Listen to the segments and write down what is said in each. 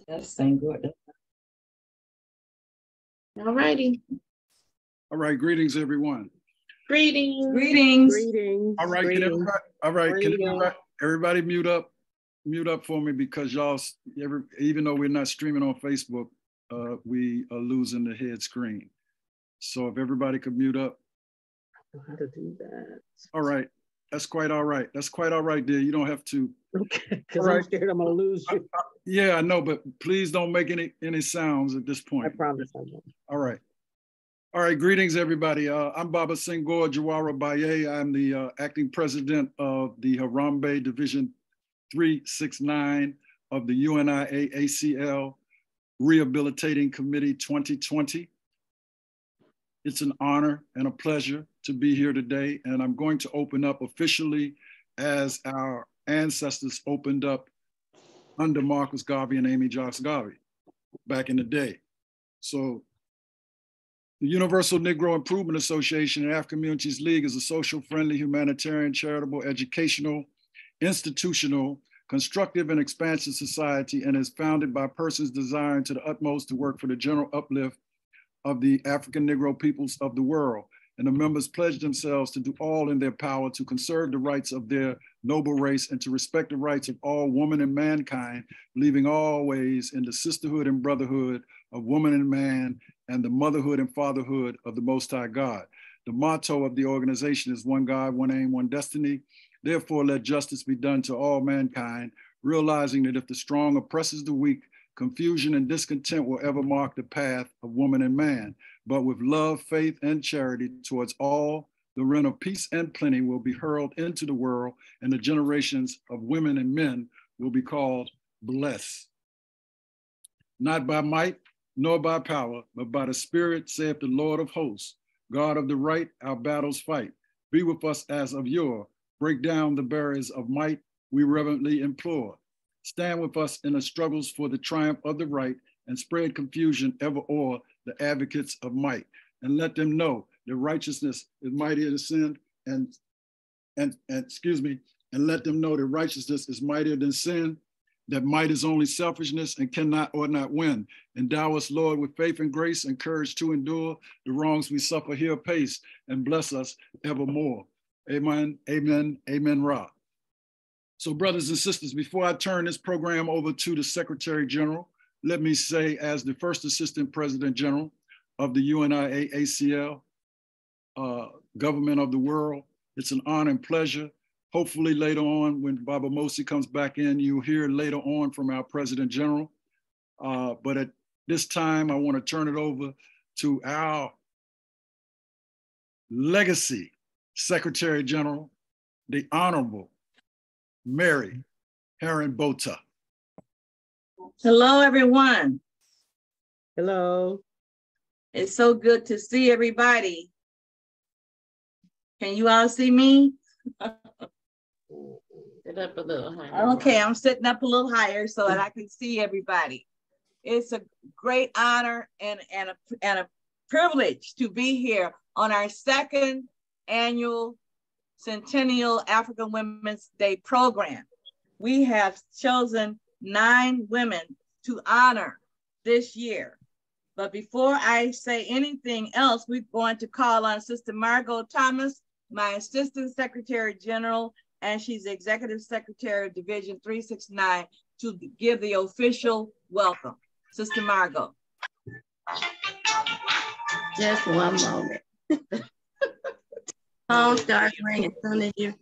That's saying good. All righty. All right, greetings, everyone. Greetings. Greetings. Greetings. All right, can everybody mute up for me, because y'all, even though we're not streaming on Facebook, we are losing the head screen. So if everybody could mute up. I don't know how to do that. All right, that's quite all right. That's quite all right, dear. You don't have to. Okay, because I'm scared I'm gonna lose you. Yeah, I know, but please don't make any sounds at this point. I promise I won't. All right. All right, greetings, everybody. I'm Baba Senghor Jawara Baye. I'm the acting president of the Harambe Division 369 of the UNIA-ACL Rehabilitating Committee 2020. It's an honor and a pleasure to be here today, and I'm going to open up officially as our ancestors opened up under Marcus Garvey and Amy Jocks Garvey back in the day. So the Universal Negro Improvement Association and African Communities League is a social, friendly, humanitarian, charitable, educational, institutional, constructive, and expansive society, and is founded by persons desiring to the utmost to work for the general uplift of the African Negro peoples of the world. And the members pledge themselves to do all in their power to conserve the rights of their noble race and to respect the rights of all woman and mankind, believing always in the sisterhood and brotherhood of woman and man, and the motherhood and fatherhood of the Most High God. The motto of the organization is one God, one aim, one destiny. Therefore, let justice be done to all mankind, realizing that if the strong oppresses the weak, confusion and discontent will ever mark the path of woman and man. But with love, faith, and charity towards all, the reign of peace and plenty will be hurled into the world, and the generations of women and men will be called blessed. Not by might, nor by power, but by the Spirit, saith the Lord of hosts. God of the right, our battles fight. Be with us as of yore. Break down the barriers of might, we reverently implore. Stand with us in the struggles for the triumph of the right, and spread confusion ever o'er the advocates of might. And let them know that righteousness is mightier than sin, and let them know that righteousness is mightier than sin, that might is only selfishness and cannot or not win. Endow us, Lord, with faith and grace and courage to endure the wrongs we suffer here apace, and bless us evermore. Amen, amen, amen, Ra. So brothers and sisters, before I turn this program over to the Secretary General, let me say, as the first Assistant President General of the UNIA-ACL, Government of the World, it's an honor and pleasure. Hopefully later on, when Baba Mosi comes back in, you'll hear later on from our President General. But at this time, I want to turn it over to our legacy Secretary General, the Honorable Mary Herron Bota. Hello, everyone. Hello. It's so good to see everybody. Can you all see me? Sit up a little higher. Okay, I'm sitting up a little higher so that I can see everybody. It's a great honor and a privilege to be here on our second annual Centennial African Women's Day program. We have chosen 9 women to honor this year. But before I say anything else, we're going to call on Sister Margot Thomas, my Assistant Secretary General, and she's the Executive Secretary of Division 369, to give the official welcome. Sister Margot. Just one moment. Phone starts ringing as soon as you,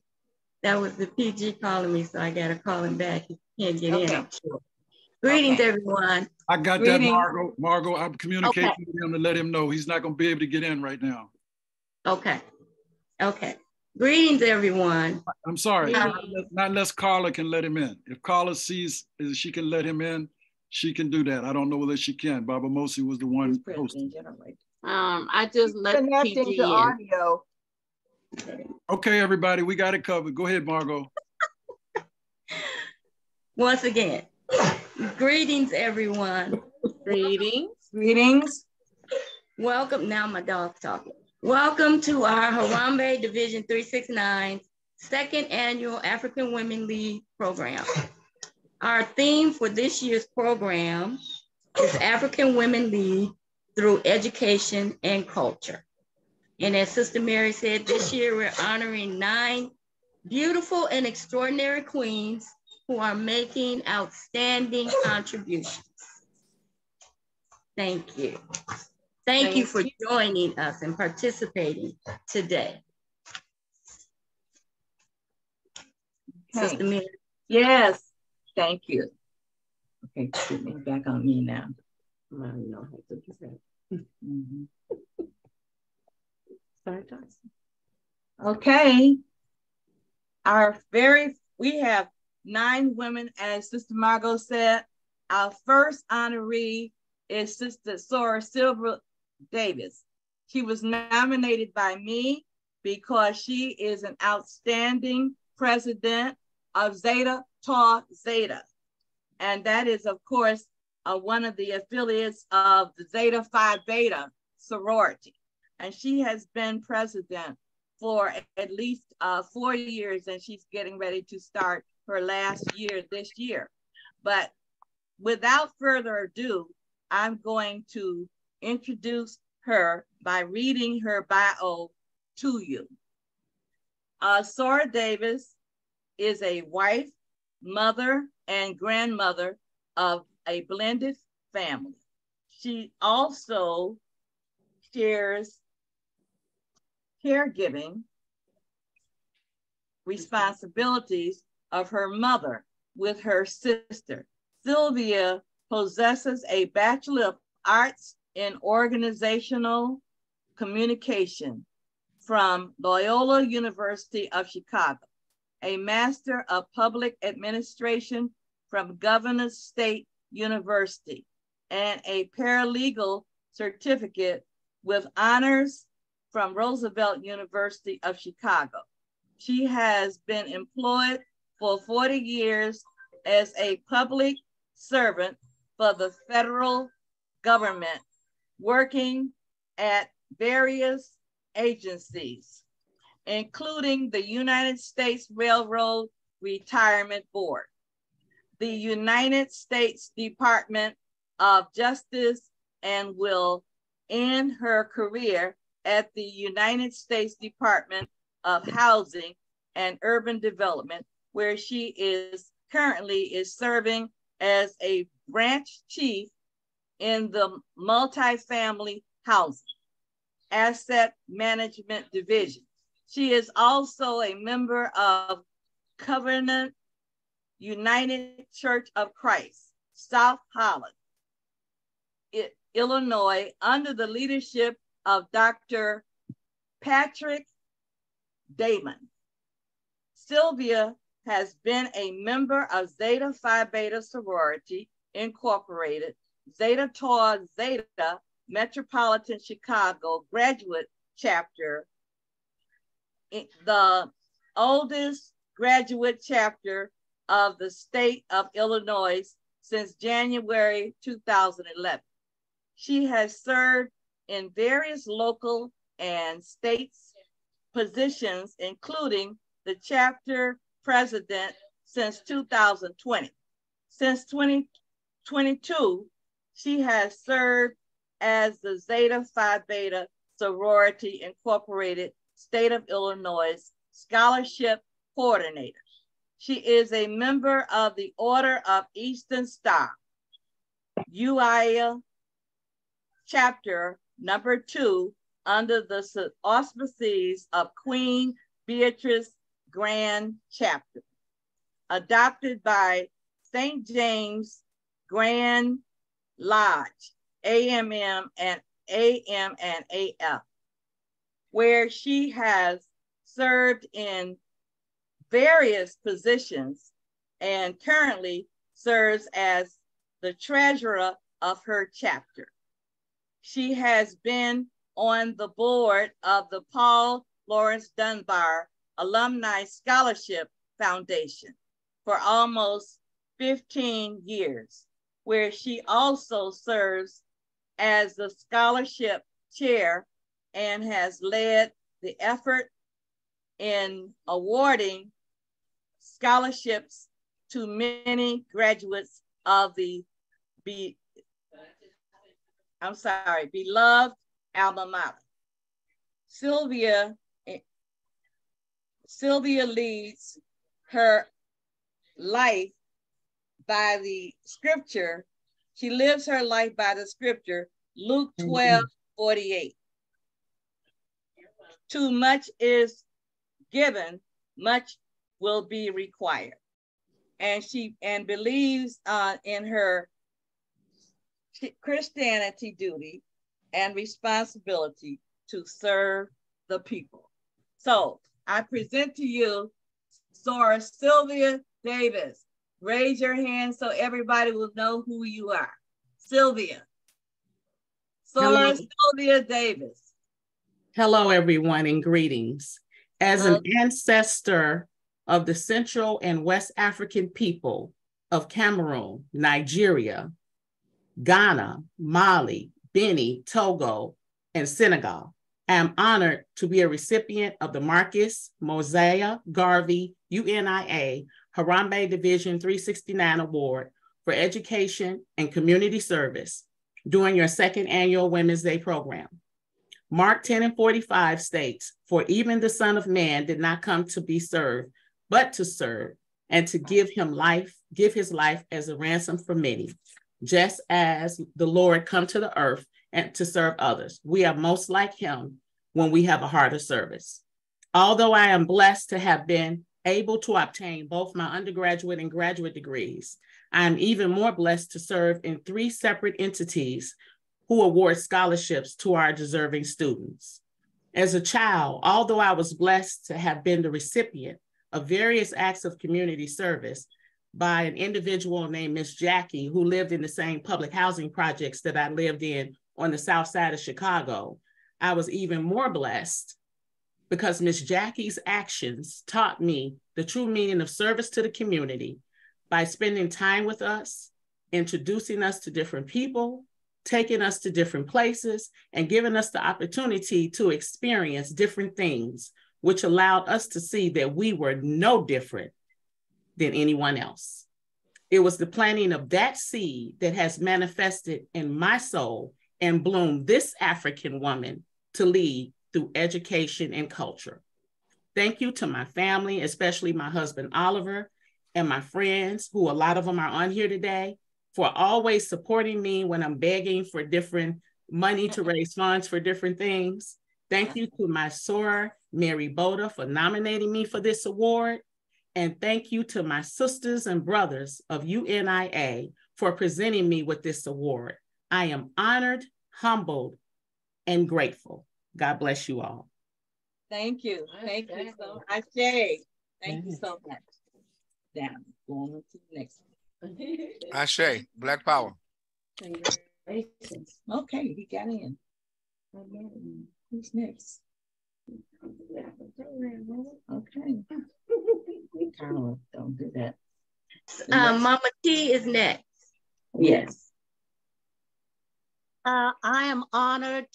that was the PG calling me, so I got to call him back. He can't get in, I'm sure. Greetings, everyone. I got that, Margot. Margot, I'm communicating with him to let him know he's not going to be able to get in right now. Okay. Okay. Greetings, everyone. I'm sorry, not unless Carla can let him in. If Carla sees she can let him in, she can do that. I don't know whether she can. Baba Mosi was the one hosting. I just let PG in. Audio. Okay, everybody, we got it covered. Go ahead, Margot. Once again, greetings, everyone. Greetings. Greetings. Welcome. Now my dog's talking. Welcome to our Harambe Division 369 second annual African Women League program. Our theme for this year's program is African Women Lead Through Education and Culture. And as Sister Mary said, this year we're honoring 9 beautiful and extraordinary queens who are making outstanding contributions. Thank you. Thank you for joining us and participating today. Okay. Sister Mary. Yes, thank you. Okay, put me back on me now. I know how to do that. Sorry, Johnson. Okay. We have 9 women, as Sister Margot said. Our first honoree is Sister Sylvia Davis. She was nominated by me because she is an outstanding president of Zeta Tau Zeta. And that is, of course, one of the affiliates of the Zeta Phi Beta sorority. And she has been president for at least 4 years, and she's getting ready to start her last year this year. But without further ado, I'm going to introduce her by reading her bio to you. Sora Davis is a wife, mother, and grandmother of a blended family. She also shares caregiving responsibilities of her mother with her sister. Sylvia possesses a Bachelor of Arts in Organizational Communication from Loyola University of Chicago, a Master of Public Administration from Governor State University, and a paralegal certificate with honors from Roosevelt University of Chicago. She has been employed for 40 years as a public servant for the federal government, working at various agencies, including the United States Railroad Retirement Board, the United States Department of Justice, and will end her career at the United States Department of Housing and Urban Development, where she is currently serving as a branch chief in the multifamily housing asset management division. She is also a member of Covenant United Church of Christ, South Holland, Illinois, under the leadership of Dr. Patrick Damon. Sylvia has been a member of Zeta Phi Beta Sorority Incorporated, Zeta Tau Zeta Metropolitan Chicago Graduate Chapter, the oldest graduate chapter of the state of Illinois since January 2011. She has served in various local and state positions, including the chapter president since 2020. Since 2022, she has served as the Zeta Phi Beta Sorority Incorporated State of Illinois Scholarship Coordinator. She is a member of the Order of Eastern Star, UIA Chapter number 2, under the auspices of Queen Beatrice Grand Chapter, adopted by St. James Grand Lodge, AMM and AF, where she has served in various positions and currently serves as the treasurer of her chapter. She has been on the board of the Paul Lawrence Dunbar Alumni Scholarship Foundation for almost 15 years, where she also serves as the scholarship chair and has led the effort in awarding scholarships to many graduates of the beloved alma mater. Sylvia leads her life by the scripture. She lives her life by the scripture, Luke 12:48. Too much is given, much will be required. And she believes in her Christianity duty and responsibility to serve the people. So I present to you Sora Sylvia Davis. Raise your hand so everybody will know who you are. Sylvia. Sora Sylvia Davis. Hello, everyone, and greetings. As an ancestor of the Central and West African people of Cameroon, Nigeria, Ghana, Mali, Benin, Togo, and Senegal, I am honored to be a recipient of the Marcus Mosiah Garvey UNIA Harambee Division 369 Award for Education and Community Service during your second annual Women's Day program. Mark 10:45 states, "For even the Son of Man did not come to be served, but to serve, and to give his life as a ransom for many." Just as the Lord come to the earth and to serve others, we are most like him when we have a heart of service. Although I am blessed to have been able to obtain both my undergraduate and graduate degrees, I am even more blessed to serve in 3 separate entities who award scholarships to our deserving students. As a child, although I was blessed to have been the recipient of various acts of community service by an individual named Miss Jackie, who lived in the same public housing projects that I lived in on the south side of Chicago, I was even more blessed because Miss Jackie's actions taught me the true meaning of service to the community by spending time with us, introducing us to different people, taking us to different places, and giving us the opportunity to experience different things, which allowed us to see that we were no different than anyone else. It was the planting of that seed that has manifested in my soul and bloomed this African woman to lead through education and culture. Thank you to my family, especially my husband, Oliver, and my friends, who a lot of them are on here today, for always supporting me when I'm begging for different money to raise funds for different things. Thank you to my soror, Mary Boda, for nominating me for this award. And thank you to my sisters and brothers of UNIA for presenting me with this award. I am honored, humbled, and grateful. God bless you all. Thank you. Thank you so much. Ashe. Thank you so much. Down. Going on to the next one. Ashe. Black Power. Congratulations. Okay, he got in. Who's next? Okay. Carla, don't do that. Mama T is next. Yes. I am honored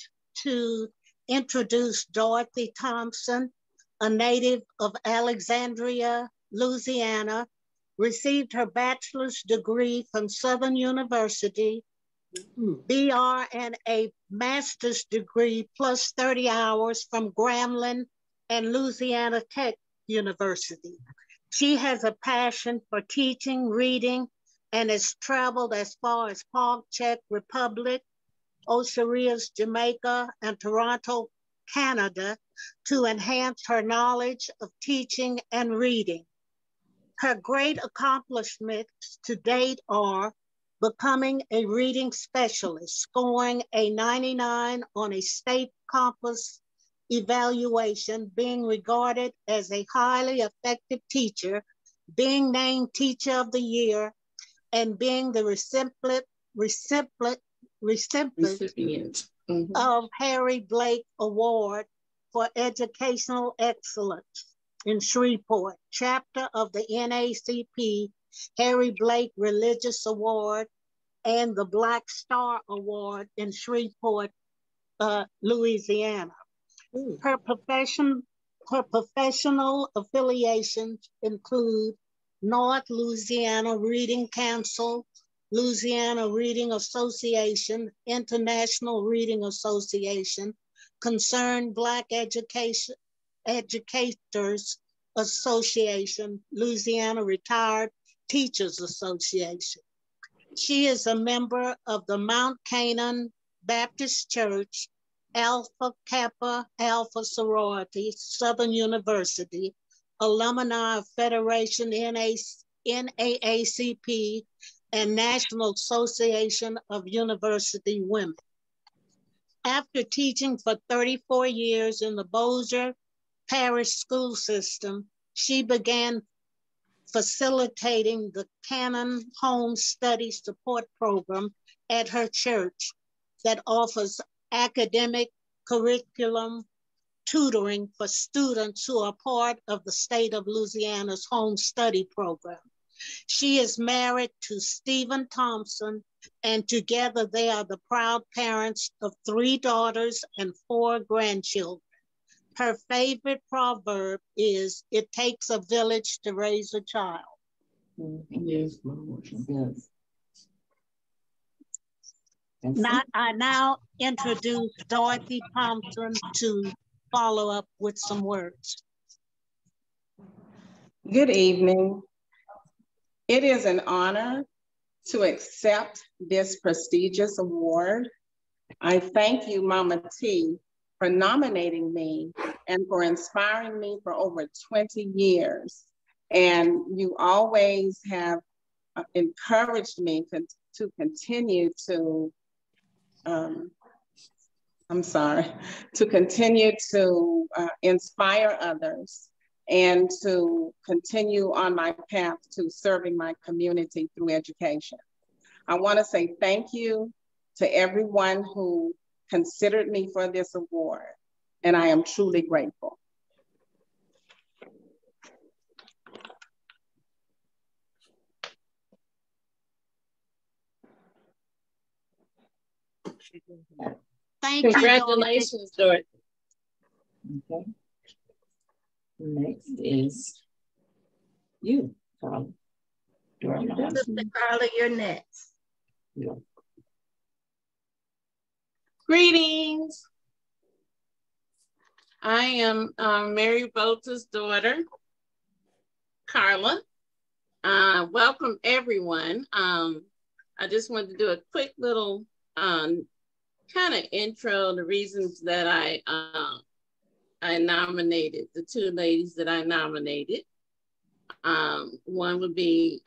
to introduce Dorothy Thompson, a native of Alexandria, Louisiana, received her bachelor's degree from Southern University, BR and a master's degree plus 30 hours from Grambling and Louisiana Tech University. She has a passion for teaching, reading, and has traveled as far as Prague, Czech Republic, Osirius, Jamaica, and Toronto, Canada, to enhance her knowledge of teaching and reading. Her great accomplishments to date are becoming a reading specialist, scoring a 99 on a state compass evaluation, being regarded as a highly effective teacher, being named Teacher of the Year, and being the recipient of Harry Blake Award for Educational Excellence in Shreveport, chapter of the NAACP Harry Blake Religious Award and the Black Star Award in Shreveport, Louisiana. Her professional affiliations include North Louisiana Reading Council, Louisiana Reading Association, International Reading Association, Concerned Black Educators Association, Louisiana Retired Teachers Association. She is a member of the Mount Canaan Baptist Church, Alpha Kappa Alpha Sorority, Southern University, alumni of Federation NAACP, and National Association of University Women. After teaching for 34 years in the Bossier Parish School System, she began facilitating the Canon Home Study Support Program at her church that offers academic curriculum tutoring for students who are part of the state of Louisiana's home study program. She is married to Stephen Thompson, and together they are the proud parents of 3 daughters and 4 grandchildren. Her favorite proverb is, "It takes a village to raise a child." Yes. Now, I now introduce Dorothy Thompson to follow up with some words. Good evening. It is an honor to accept this prestigious award. I thank you, Mama T, for nominating me and for inspiring me for over 20 years. And you always have encouraged me to continue to, to continue to inspire others and to continue on my path to serving my community through education. I want to say thank you to everyone who considered me for this award, and I am truly grateful. Thank you, Congratulations, Dorothy. Okay. Next is you, Carla. Dora Muhammad. Sister Carla, you're next. Yeah. Greetings. I am Mary Volta's daughter, Carla. Welcome everyone. I just wanted to do a quick little kind of intro, the reasons that I nominated, the 2 ladies that I nominated. One would be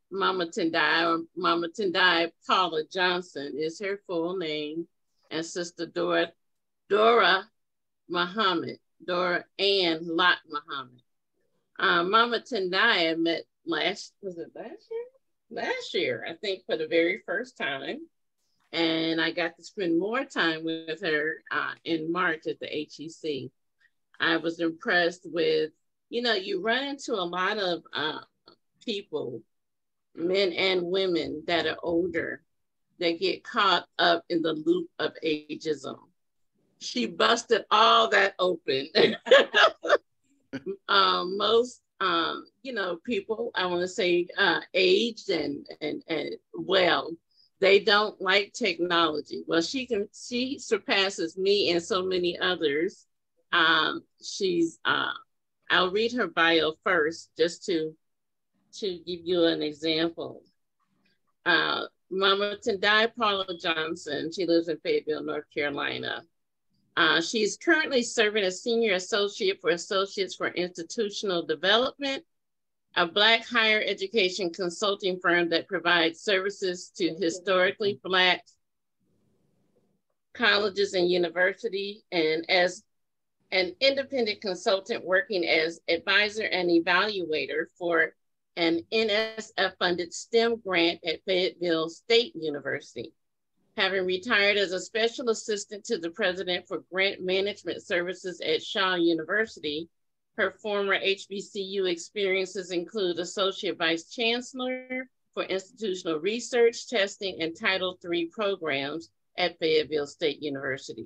Mama Tendai Paula Johnson is her full name, and Sister Dora Muhammad, Dora Ann Lot Muhammad. Mama Tendai I met last year, I think, for the very first time. And I got to spend more time with her in March at the HEC. I was impressed with, you run into a lot of people, men and women that are older, that get caught up in the loop of ageism. She busted all that open. Most, people, I want to say aged and well, they don't like technology. Well, she surpasses me and so many others. I'll read her bio first, just to give you an example. Mama Tendai Paula Johnson, she lives in Fayetteville, North Carolina. She's currently serving as Senior Associate for Associates for Institutional Development, a Black higher education consulting firm that provides services to historically Black colleges and universities, and as an independent consultant working as advisor and evaluator for an NSF-funded STEM grant at Fayetteville State University. Having retired as a special assistant to the president for grant management services at Shaw University, her former HBCU experiences include Associate Vice Chancellor for Institutional Research, Testing, and Title III programs at Fayetteville State University.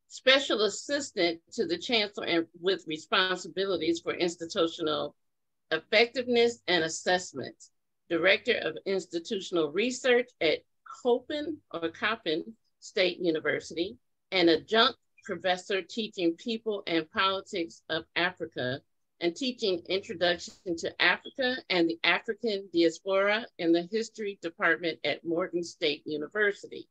Special Assistant to the Chancellor and with responsibilities for institutional Effectiveness and Assessment, Director of Institutional Research at Coppin State University, and Adjunct Professor teaching People and Politics of Africa and teaching Introduction to Africa and the African Diaspora in the History Department at Morgan State University.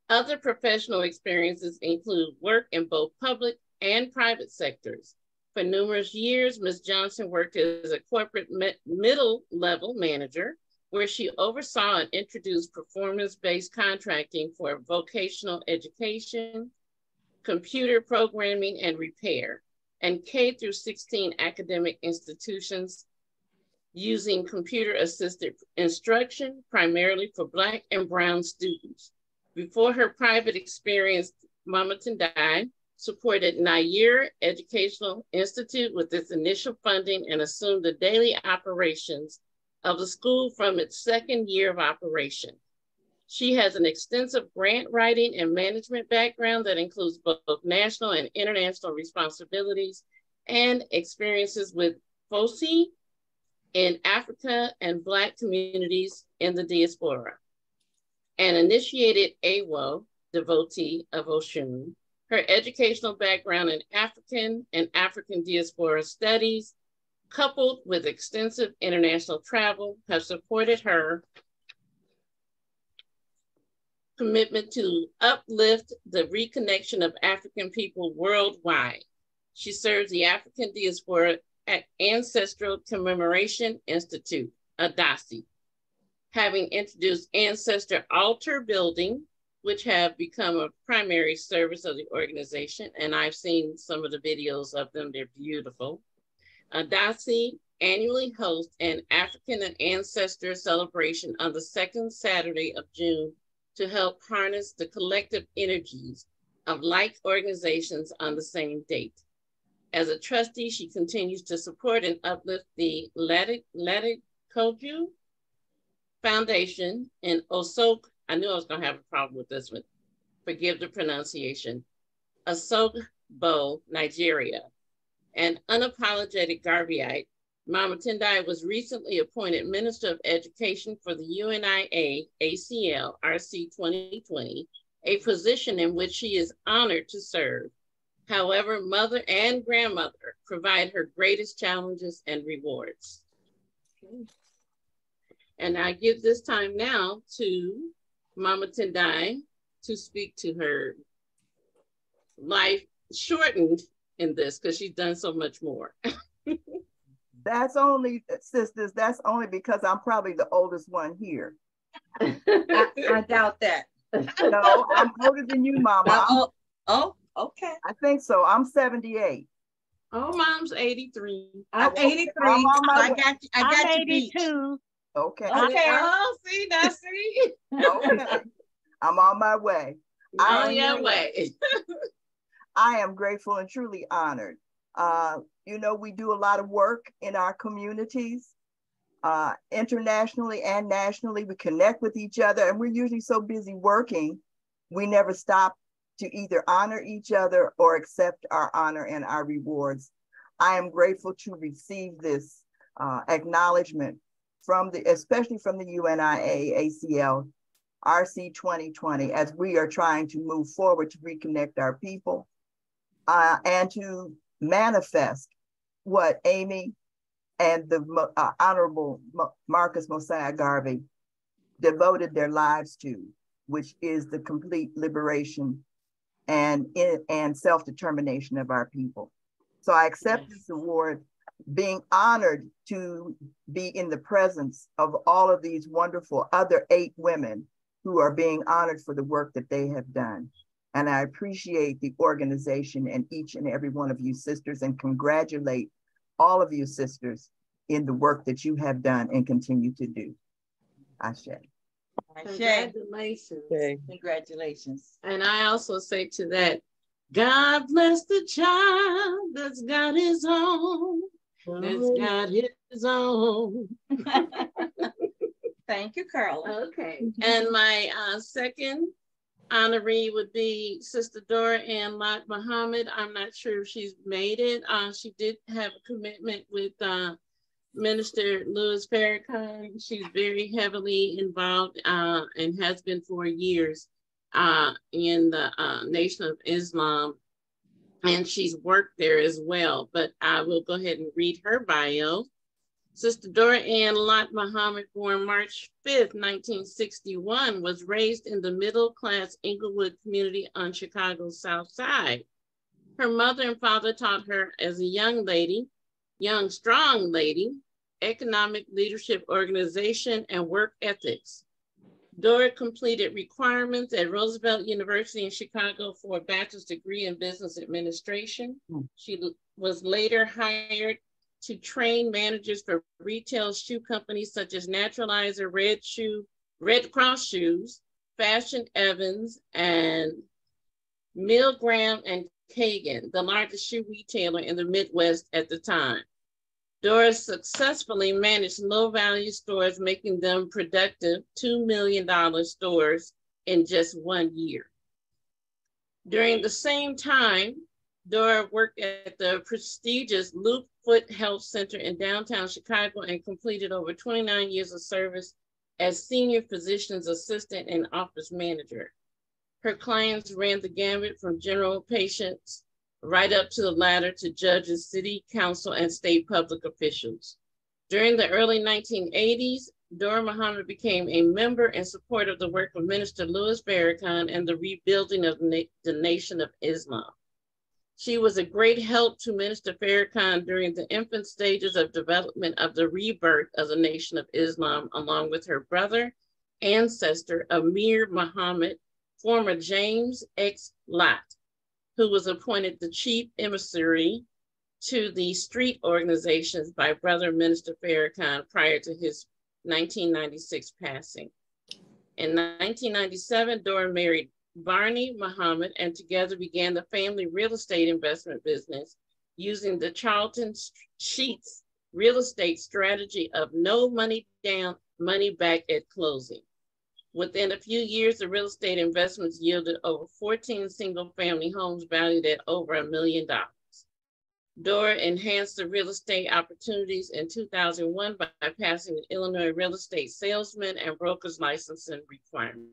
Other professional experiences include work in both public and private sectors. For numerous years, Ms. Johnson worked as a corporate middle-level manager, where she oversaw and introduced performance-based contracting for vocational education, computer programming and repair, and K-16 academic institutions using computer-assisted instruction, primarily for Black and Brown students. Before her private experience, Mama Tendai supported Nia Educational Institute with its initial funding and assumed the daily operations of the school from its second year of operation. She has an extensive grant writing and management background that includes both national and international responsibilities and experiences with FOSI in Africa and Black communities in the diaspora. An initiated AWO, devotee of Oshun. Her educational background in African and African diaspora studies, coupled with extensive international travel, have supported her commitment to uplift the reconnection of African people worldwide. She serves the African Diaspora Ancestral Commemoration Institute, ADASI, having introduced ancestor altar building, which have become a primary service of the organization. And I've seen some of the videos of them, they're beautiful. ADASI annually hosts an African and Ancestor celebration on the second Saturday of June to help harness the collective energies of like organizations on the same date. As a trustee, she continues to support and uplift the Ladikoju Foundation in Osogbo. I knew I was gonna have a problem with this one. Forgive the pronunciation. Osogbo, Nigeria. An unapologetic Garveyite, Mama Tendai was recently appointed Minister of Education for the UNIA-ACL RC2020, a position in which she is honored to serve. However, mother and grandmother provide her greatest challenges and rewards. Okay. And I give this time now to Mama Tendai to speak to her life shortened in this because she's done so much more. That's only, sisters, that's only because I'm probably the oldest one here. I doubt that. No, I'm older than you, Mama. Oh, okay. I think so. I'm 78. Oh, Mom's 83. I'm 83. I got you. I got you beat. 82. Okay. Okay. Oh, see, now see. Okay. I'm on my way. On your way. I am grateful and truly honored. You know, we do a lot of work in our communities, internationally and nationally. We connect with each other, and we're usually so busy working, we never stop to either honor each other or accept our honor and our rewards. I am grateful to receive this acknowledgement from especially from the UNIA-ACL RC2020, as we are trying to move forward to reconnect our people and to manifest what Amy and the Honorable Marcus Mosiah Garvey devoted their lives to, which is the complete liberation and self-determination of our people. So I accept this award, being honored to be in the presence of all of these wonderful other 8 women who are being honored for the work that they have done. And I appreciate the organization and each and every one of you sisters, and congratulate all of you sisters in the work that you have done and continue to do. Ashe. Congratulations. Okay. Congratulations. And I also say to that, God bless the child that's got his own. That's got his own. Thank you, Carla. Okay. And my second honoree would be Sister Dora Muhammad. I'm not sure if she's made it. She did have a commitment with Minister Louis Farrakhan. She's very heavily involved and has been for years in the Nation of Islam, and she's worked there as well. But I will go ahead and read her bio. Sister Dora Ann Lot Muhammad, born March 5th, 1961, was raised in the middle-class Inglewood community on Chicago's South Side. Her mother and father taught her as a young strong lady, economic leadership, organization, and work ethics. Dora completed requirements at Roosevelt University in Chicago for a bachelor's degree in business administration. She was later hired to train managers for retail shoe companies such as Naturalizer, Red Cross Shoes, Fashion Evans, and Milgram and Kagan, the largest shoe retailer in the Midwest at the time. Dora successfully managed low-value stores, making them productive $2 million stores in just 1 year. During the same time, Dora worked at the prestigious Loop Foot Health Center in downtown Chicago and completed over 29 years of service as senior physician's assistant and office manager. Her clients ran the gamut from general patients right up to the ladder to judges, city council, and state public officials. During the early 1980s, Dora Muhammad became a member and supporter of the work of Minister Louis Farrakhan and the rebuilding of the Nation of Islam. She was a great help to Minister Farrakhan during the infant stages of development of the rebirth of the Nation of Islam, along with her brother, ancestor, Amir Muhammad, former James X. Lott, who was appointed the chief emissary to the street organizations by Brother Minister Farrakhan prior to his 1996 passing. In 1997, Dora married Barney Muhammad and together began the family real estate investment business using the Charlton Sheets real estate strategy of no money down, money back at closing. Within a few years, the real estate investments yielded over 14 single-family homes valued at over $1 million. Dora enhanced the real estate opportunities in 2001 by passing the Illinois Real Estate Salesman and Brokers Licensing requirement.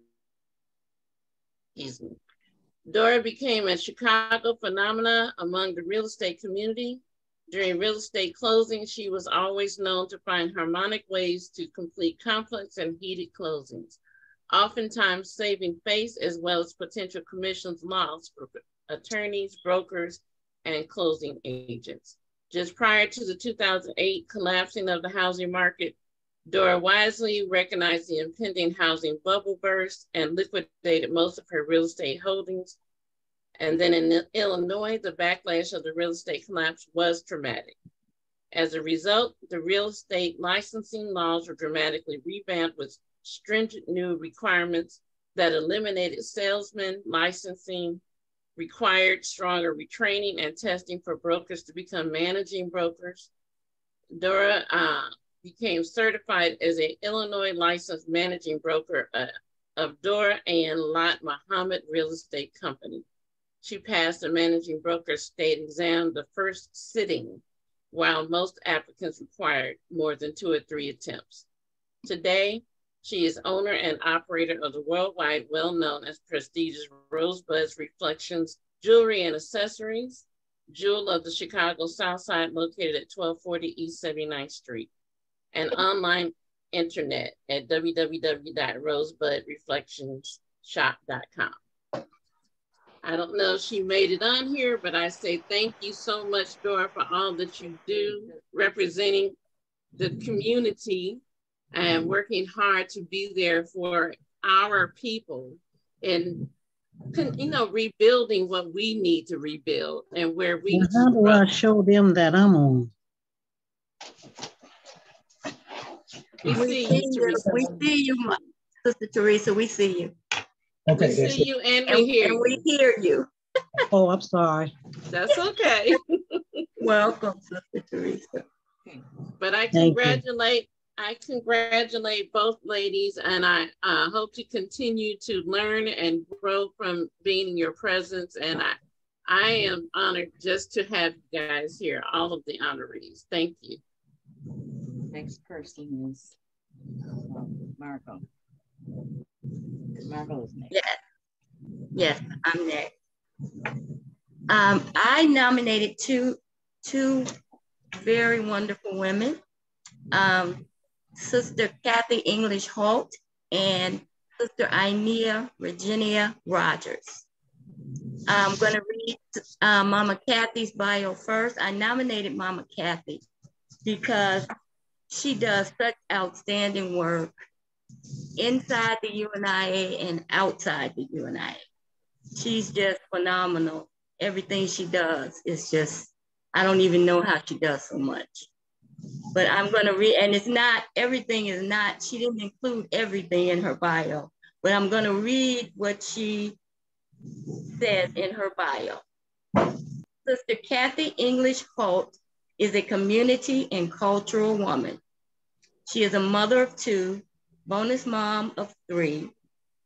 Dora became a Chicago phenomenon among the real estate community. During real estate closings, she was always known to find harmonic ways to complete complex and heated closings, oftentimes saving face as well as potential commissions lost for attorneys, brokers, and closing agents. Just prior to the 2008 collapsing of the housing market, Dora wisely recognized the impending housing bubble burst and liquidated most of her real estate holdings. And then in Illinois, the backlash of the real estate collapse was traumatic. As a result, the real estate licensing laws were dramatically revamped with stringent new requirements that eliminated salesmen licensing, required stronger retraining and testing for brokers to become managing brokers. Dora became certified as an Illinois licensed managing broker of Dora Ann Lot Muhammad Real Estate Company. She passed the managing broker state exam the first sitting, while most applicants required more than 2 or 3 attempts. Today, she is owner and operator of the worldwide well-known as prestigious Rosebud's Reflections Jewelry and Accessories, Jewel of the Chicago South Side, located at 1240 East 79th Street, and online internet at www.rosebudreflectionsshop.com. I don't know if she made it on here, but I say thank you so much, Dora, for all that you do, representing the community and working hard to be there for our people and, you know, rebuilding what we need to rebuild and where we. How do I show them that I'm on? We see you, Sister Teresa. We see you. Okay, we see you and we hear you. And we hear you. Oh, I'm sorry. That's okay. Welcome, Sister Teresa. But I congratulate both ladies, and I hope to continue to learn and grow from being in your presence. And I am honored just to have you guys here, all of the honorees. Thank you. Next person is Margot. Margot is next. Yes, I'm next. I nominated two very wonderful women, Sister Kathy English Holt and Sister Nia Rogers. I'm going to read Mama Kathy's bio first. I nominated Mama Kathy because she does such outstanding work inside the UNIA and outside the UNIA. She's just phenomenal. Everything she does is just, I don't even know how she does so much. But I'm going to read, and it's not, everything is not, she didn't include everything in her bio, but I'm going to read what she says in her bio. Sister Kathy English Holt is a community and cultural woman. She is a mother of two, bonus mom of 3,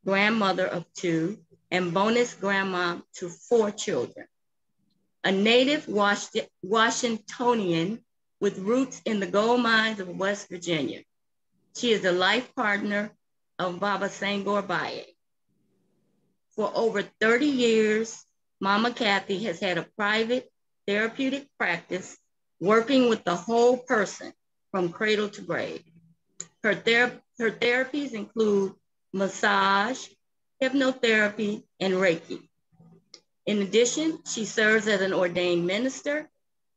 grandmother of 2, and bonus grandma to 4 children. A native Washingtonian with roots in the gold mines of West Virginia. She is a life partner of Baba Sangor Baye. For over 30 years, Mama Kathy has had a private therapeutic practice working with the whole person from cradle to grave. Her therapies include massage, hypnotherapy, and Reiki. In addition, she serves as an ordained minister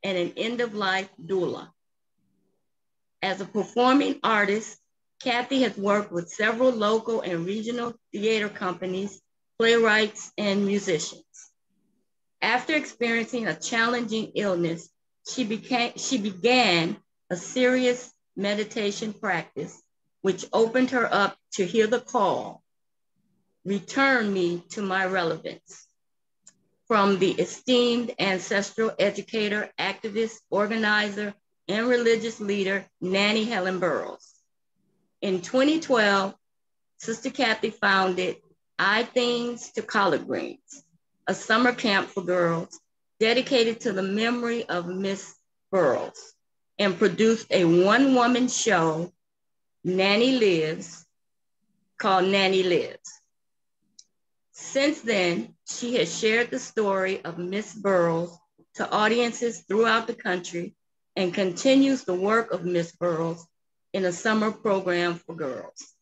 and an end-of-life doula. As a performing artist, Kathy has worked with several local and regional theater companies, playwrights, and musicians. After experiencing a challenging illness, she began a serious meditation practice, which opened her up to hear the call, return me to my relevance, from the esteemed ancestral educator, activist, organizer, and religious leader, Nanny Helen Burroughs. In 2012, Sister Kathy founded I Things to Collard Greens, a summer camp for girls dedicated to the memory of Miss Burroughs, and produced a one-woman show, Nanny Lives, called Nanny Lives. Since then, she has shared the story of Miss Burroughs to audiences throughout the country and continues the work of Miss Burroughs in a summer program for girls.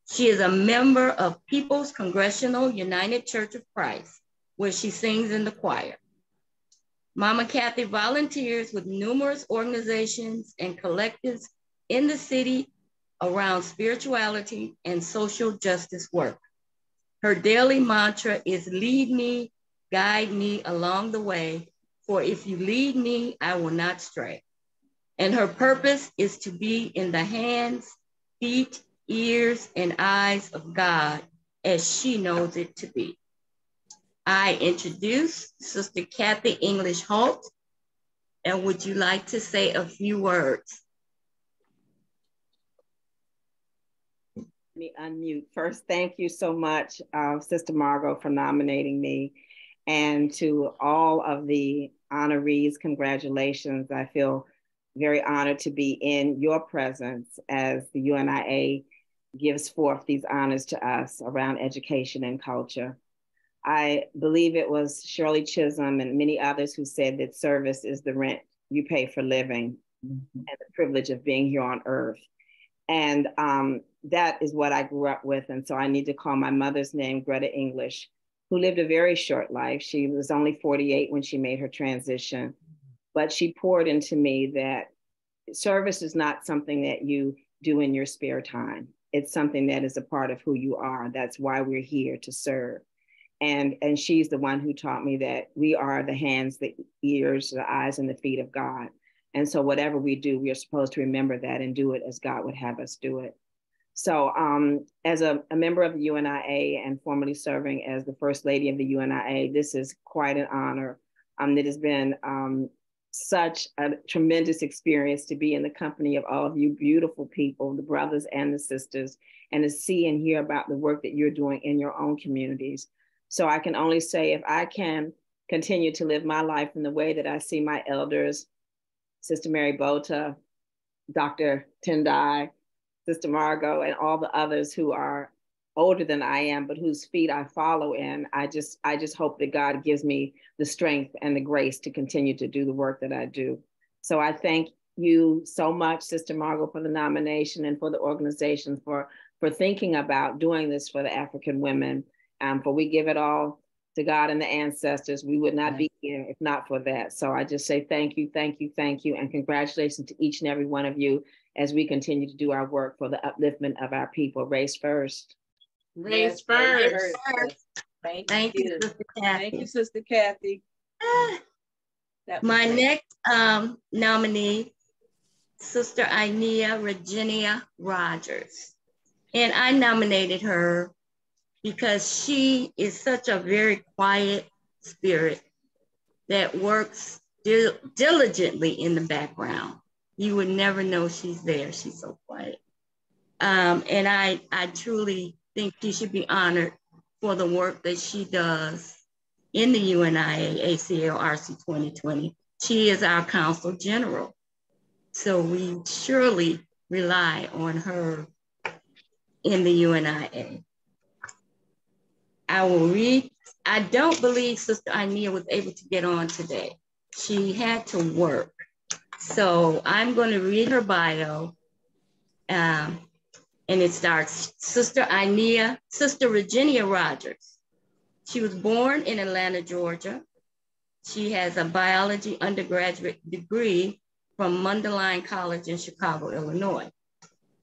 She is a member of People's Congregational United Church of Christ, where she sings in the choir. Mama Kathy volunteers with numerous organizations and collectives in the city around spirituality and social justice work. Her daily mantra is lead me, guide me along the way, for if you lead me, I will not stray. And her purpose is to be in the hands, feet, ears, and eyes of God as she knows it to be. I introduce Sister Kathy English Holt, and would you like to say a few words? Let me unmute. First, thank you so much, Sister Margot, for nominating me. And to all of the honorees, congratulations. I feel very honored to be in your presence as the UNIA gives forth these honors to us around education and culture. I believe it was Shirley Chisholm and many others who said that service is the rent you pay for living and the privilege of being here on earth. And that is what I grew up with. And so I need to call my mother's name, Greta English, who lived a very short life. She was only 48 when she made her transition, but she poured into me that service is not something that you do in your spare time. It's something that is a part of who you are. That's why we're here, to serve. And she's the one who taught me that we are the hands, the ears, the eyes, and the feet of God. And so whatever we do, we are supposed to remember that and do it as God would have us do it. So as a member of the UNIA and formerly serving as the First Lady of the UNIA, this is quite an honor. It has been such a tremendous experience to be in the company of all of you beautiful people, the brothers and the sisters, and to see and hear about the work that you're doing in your own communities. So I can only say, if I can continue to live my life in the way that I see my elders, Sister Mary Bota, Dr. Tendai, Sister Margot, and all the others who are older than I am, but whose feet I follow in. I just hope that God gives me the strength and the grace to continue to do the work that I do. So I thank you so much, Sister Margot, for the nomination, and for the organization for thinking about doing this for the African women. For we give it all to God and the ancestors. We would not be here if not for that. So I just say thank you, thank you, thank you, and congratulations to each and every one of you as we continue to do our work for the upliftment of our people. Race first. Race first. Thank you, Sister Kathy. Thank you, Sister Kathy. My next nominee, Sister Nia Rogers. And I nominated her because she is such a very quiet spirit that works diligently in the background. You would never know she's there. She's so quiet. And I truly think she should be honored for the work that she does in the UNIA-ACL RC2020. She is our Counsel General. So we surely rely on her in the UNIA. I will read. I don't believe Sister Nia was able to get on today. She had to work. So I'm going to read her bio. And it starts, Sister Virginia Rogers. She was born in Atlanta, Georgia. She has a biology undergraduate degree from Mundelein College in Chicago, Illinois.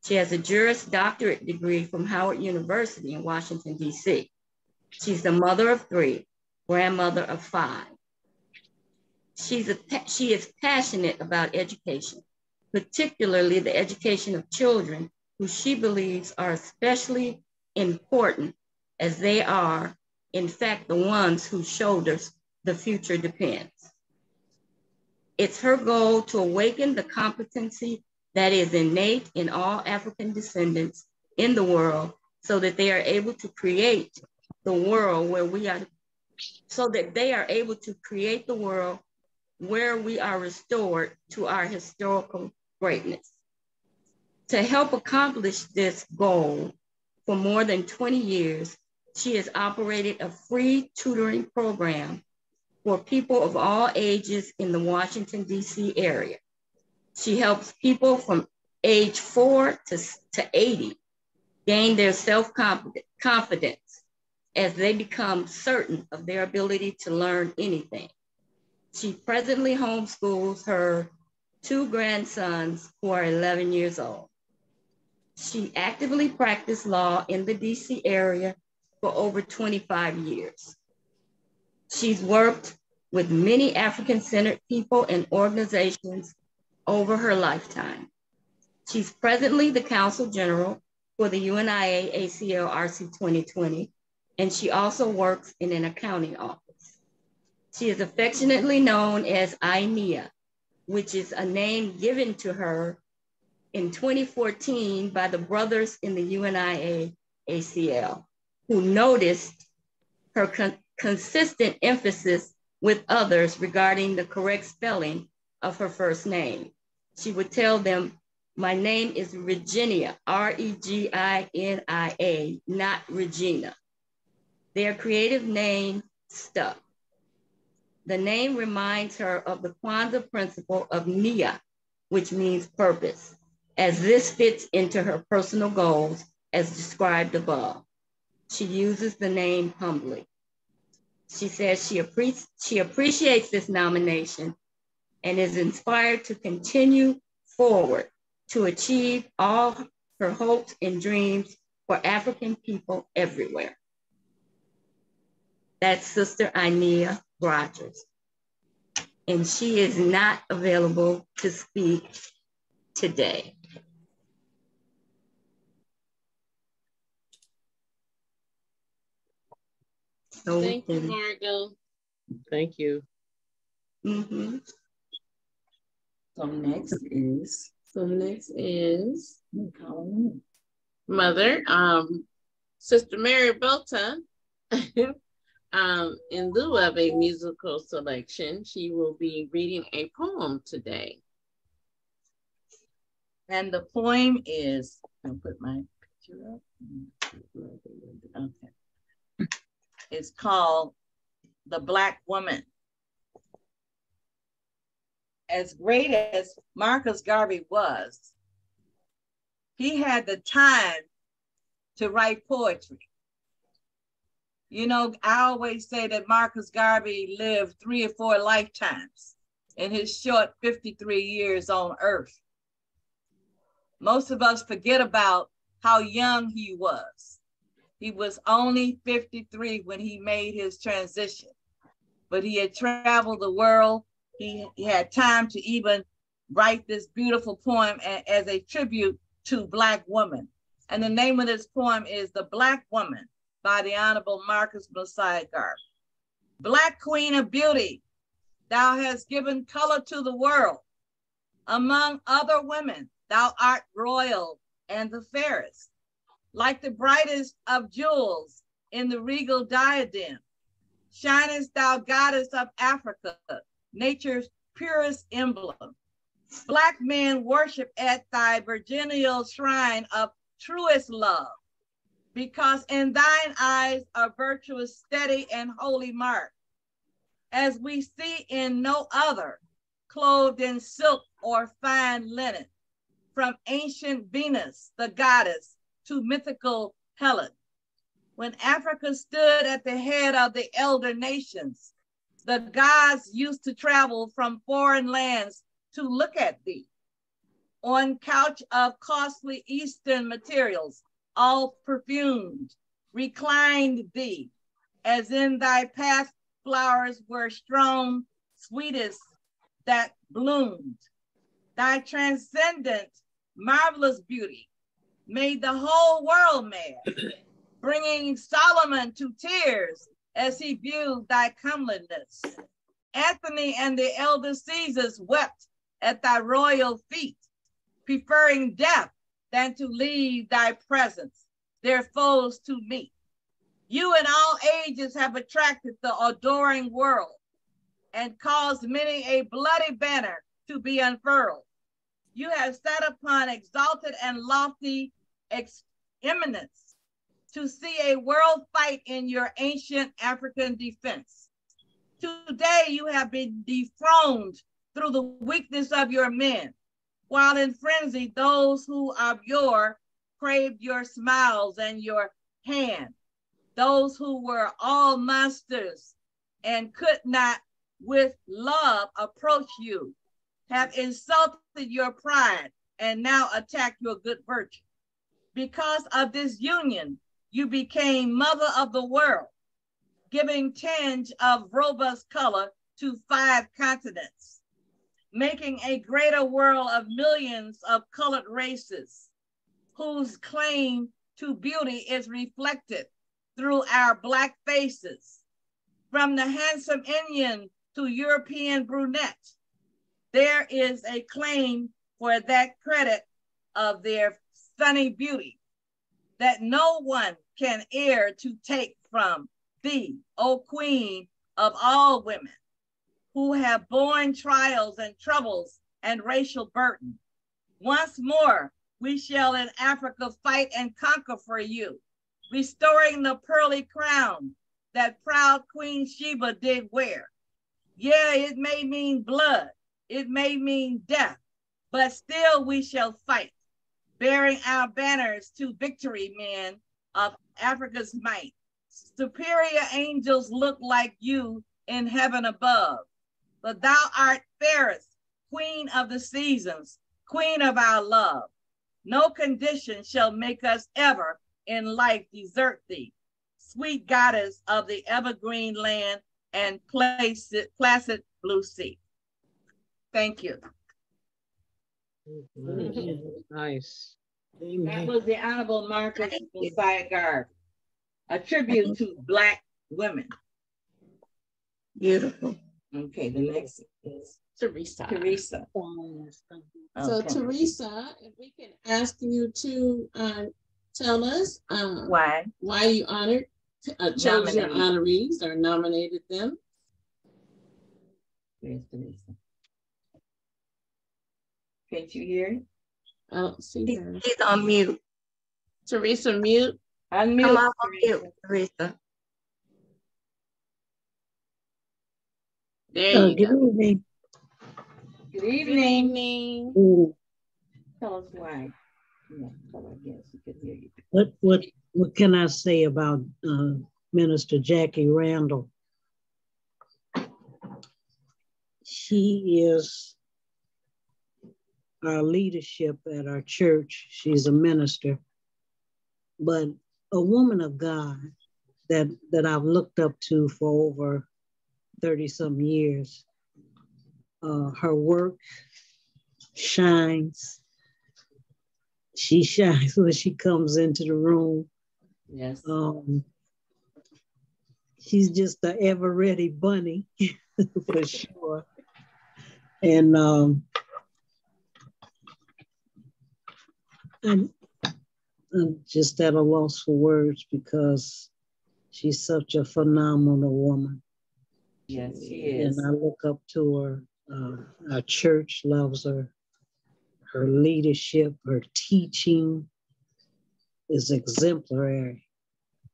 She has a Juris Doctorate degree from Howard University in Washington, D.C. She's the mother of 3, grandmother of 5. She is passionate about education, particularly the education of children who she believes are especially important, as they are, in fact, the ones whose shoulders the future depends. It's her goal to awaken the competency that is innate in all African descendants in the world so that they are able to create the world where we are, where we are restored to our historical greatness. To help accomplish this goal, for more than 20 years, she has operated a free tutoring program for people of all ages in the Washington, D.C. area. She helps people from age 4 to 80 gain their self-confidence as they become certain of their ability to learn anything. She presently homeschools her 2 grandsons who are 11 years old. She actively practiced law in the DC area for over 25 years. She's worked with many African-centered people and organizations over her lifetime. She's presently the Counsel General for the UNIA-ACL RC2020, and she also works in an accounting office. She is affectionately known as Nia, which is a name given to her in 2014 by the brothers in the UNIA-ACL, who noticed her consistent emphasis with others regarding the correct spelling of her first name. She would tell them, my name is Regina, R-E-G-I-N-I-A, not Regina. Their creative name stuck. The name reminds her of the Kwanzaa principle of Nia, which means purpose, as this fits into her personal goals as described above. She uses the name humbly. She says she appreciates this nomination and is inspired to continue forward to achieve all her hopes and dreams for African people everywhere. That's Sister Nia Rogers. And she is not available to speak today. So thank you, Margot. Thank you. Mm-hmm. So next is Mother, Sister Mary Belta. In lieu of a musical selection, she will be reading a poem today. And the poem is, I'll put my picture up. Okay. It's called The Black Woman. As great as Marcus Garvey was, he had the time to write poetry. You know, I always say that Marcus Garvey lived 3 or 4 lifetimes in his short 53 years on Earth. Most of us forget about how young he was. He was only 53 when he made his transition, but he had traveled the world. He had time to even write this beautiful poem as a tribute to Black women. And the name of this poem is The Black Woman by the Honorable Marcus Messiah Garvey. Black Queen of Beauty, thou hast given color to the world. Among other women, thou art royal and the fairest. Like the brightest of jewels in the regal diadem, shinest thou goddess of Africa, nature's purest emblem. Black men worship at thy virginal shrine of truest love, because in thine eyes a virtuous, steady, and holy mark, as we see in no other, clothed in silk or fine linen, from ancient Venus, the goddess, to mythical Helen. When Africa stood at the head of the elder nations, the gods used to travel from foreign lands to look at thee. On couch of costly Eastern materials, all perfumed, reclined thee, as in thy path flowers were strewn, sweetest that bloomed. Thy transcendent, marvelous beauty made the whole world mad, bringing Solomon to tears as he viewed thy comeliness. Anthony and the elder Caesars wept at thy royal feet, preferring death than to leave thy presence, their foes to meet. You in all ages have attracted the adoring world and caused many a bloody banner to be unfurled. You have sat upon exalted and lofty eminence to see a world fight in your ancient African defense. Today you have been dethroned through the weakness of your men, while in frenzy those who of yore craved your smiles and your hand, those who were all monsters and could not with love approach you, have insulted your pride and now attack your good virtue. Because of this union, you became mother of the world, giving tinge of robust color to 5 continents, making a greater world of millions of colored races, whose claim to beauty is reflected through our Black faces. From the handsome Indian to European brunette, there is a claim for that credit of their sunny beauty that no one can e'er to take from thee, O Queen of all women, who have borne trials and troubles and racial burden. Once more, we shall in Africa fight and conquer for you, restoring the pearly crown that proud Queen Sheba did wear. Yeah, it may mean blood, it may mean death, but still we shall fight, bearing our banners to victory, men of Africa's might. Superior angels look like you in heaven above, but thou art fairest, queen of the seasons, queen of our love. No condition shall make us ever in life desert thee, sweet goddess of the evergreen land and placid blue sea. Thank you. Nice. That was the Honorable Marcus Messiah Garvey, a tribute to Black women. Beautiful. Okay, the next is Teresa. Teresa. So Teresa, if we can ask you to tell us why you honored, chose your honorees or nominated them. Where's Teresa? Can't you hear it? I don't see her. He's on mute. Teresa, mute. Unmute. Come off on mute, Teresa. There you Good go. evening. Good Good evening. evening. Ooh, Tell us why. Yeah, tell her again. She could hear you. what can I say about Minister Jackie Randle? She is our leadership at our church. She's a minister, but a woman of God that I've looked up to for over 30-some years. Her work shines. She shines when she comes into the room. Yes. She's just the ever-ready bunny, for sure. And I'm just at a loss for words because she's such a phenomenal woman. Yes, she is. And I look up to her. Our church loves her. Her leadership, her teaching is exemplary.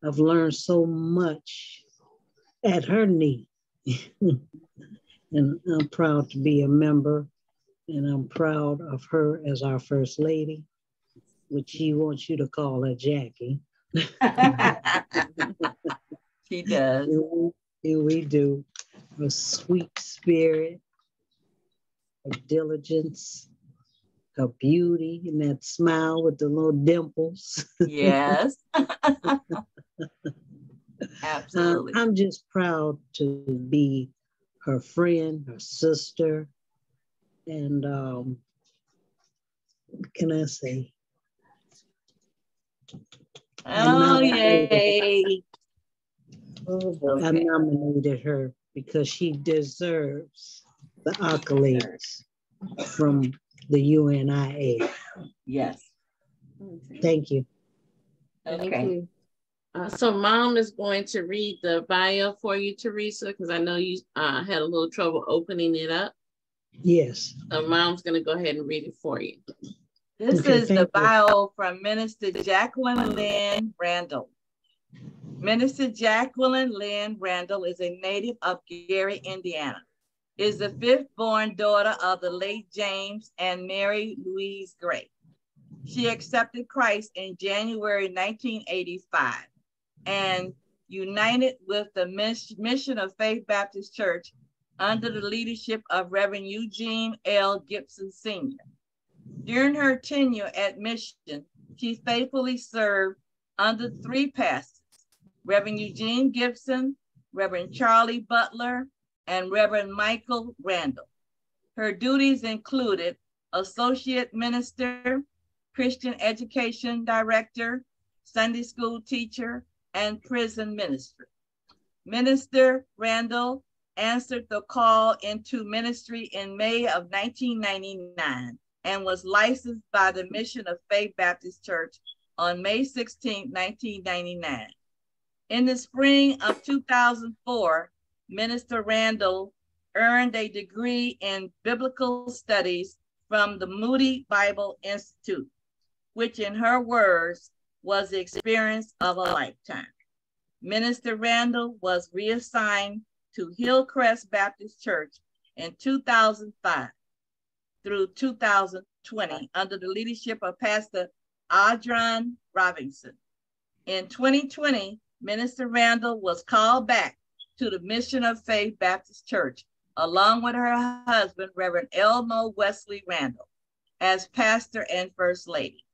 I've learned so much at her knee. And I'm proud to be a member, and I'm proud of her as our First Lady, which she wants you to call her Jackie. She does. And we do. Her sweet spirit, her diligence, her beauty, and that smile with the little dimples. Yes. Absolutely. I'm just proud to be her friend, her sister, and what can I say? Oh, yay. I nominated her because she deserves the accolades from the UNIA. Yes. Thank you. Okay. Thank you. So Mom is going to read the bio for you, Teresa, because I know you had a little trouble opening it up. Yes. So Mom's going to go ahead and read it for you. This is the bio from Minister Jacqueline Lynn Randle. Minister Jacqueline Lynn Randle is a native of Gary, Indiana. Is the fifth-born daughter of the late James and Mary Louise Gray. She accepted Christ in January 1985 and united with the Mission of Faith Baptist Church under the leadership of Reverend Eugene L. Gibson Sr. During her tenure at Mission, she faithfully served under three pastors, Reverend Eugene Gibson, Reverend Charlie Butler, and Reverend Michael Randle. Her duties included Associate Minister, Christian Education Director, Sunday School Teacher, and Prison Minister. Minister Randle answered the call into ministry in May of 1999 and was licensed by the Mission of Faith Baptist Church on May 16, 1999. In the spring of 2004, Minister Randle earned a degree in biblical studies from the Moody Bible Institute, which in her words was the experience of a lifetime. Minister Randle was reassigned to Hillcrest Baptist Church in 2005 through 2020 under the leadership of Pastor Audron Robinson. In 2020, Minister Randle was called back to the Mission of Faith Baptist Church, along with her husband, Reverend Elmo Wesley Randle, as pastor and first lady.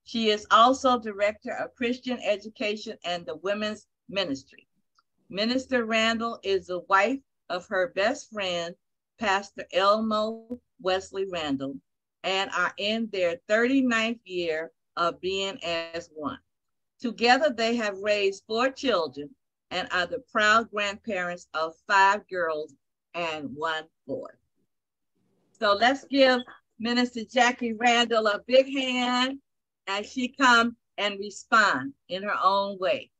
She is also director of Christian Education and the Women's Ministry. Minister Randle is the wife of her best friend, Pastor Elmo Wesley Randle, and are in their 39th year of being as one. Together, they have raised 4 children and are the proud grandparents of 5 girls and 1 boy. So let's give Minister Jackie Randle a big hand as she comes and respond in her own way.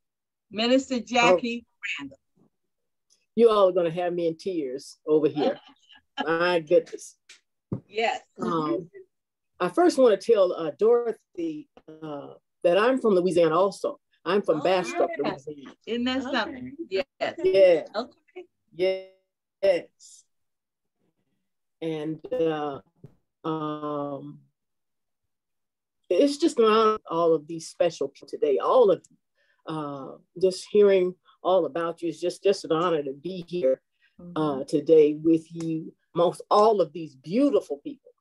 Minister Jackie Randle. You all are going to have me in tears over here. My goodness. Yes. I first want to tell Dorothy that I'm from Louisiana also. I'm from Bastrop, Louisiana. Isn't that something? Yes. Yeah. Okay. Yes. And it's just an honor, all of these special people today, all of you. Just hearing all about you is just an honor to be here today with you, amongst all of these beautiful people.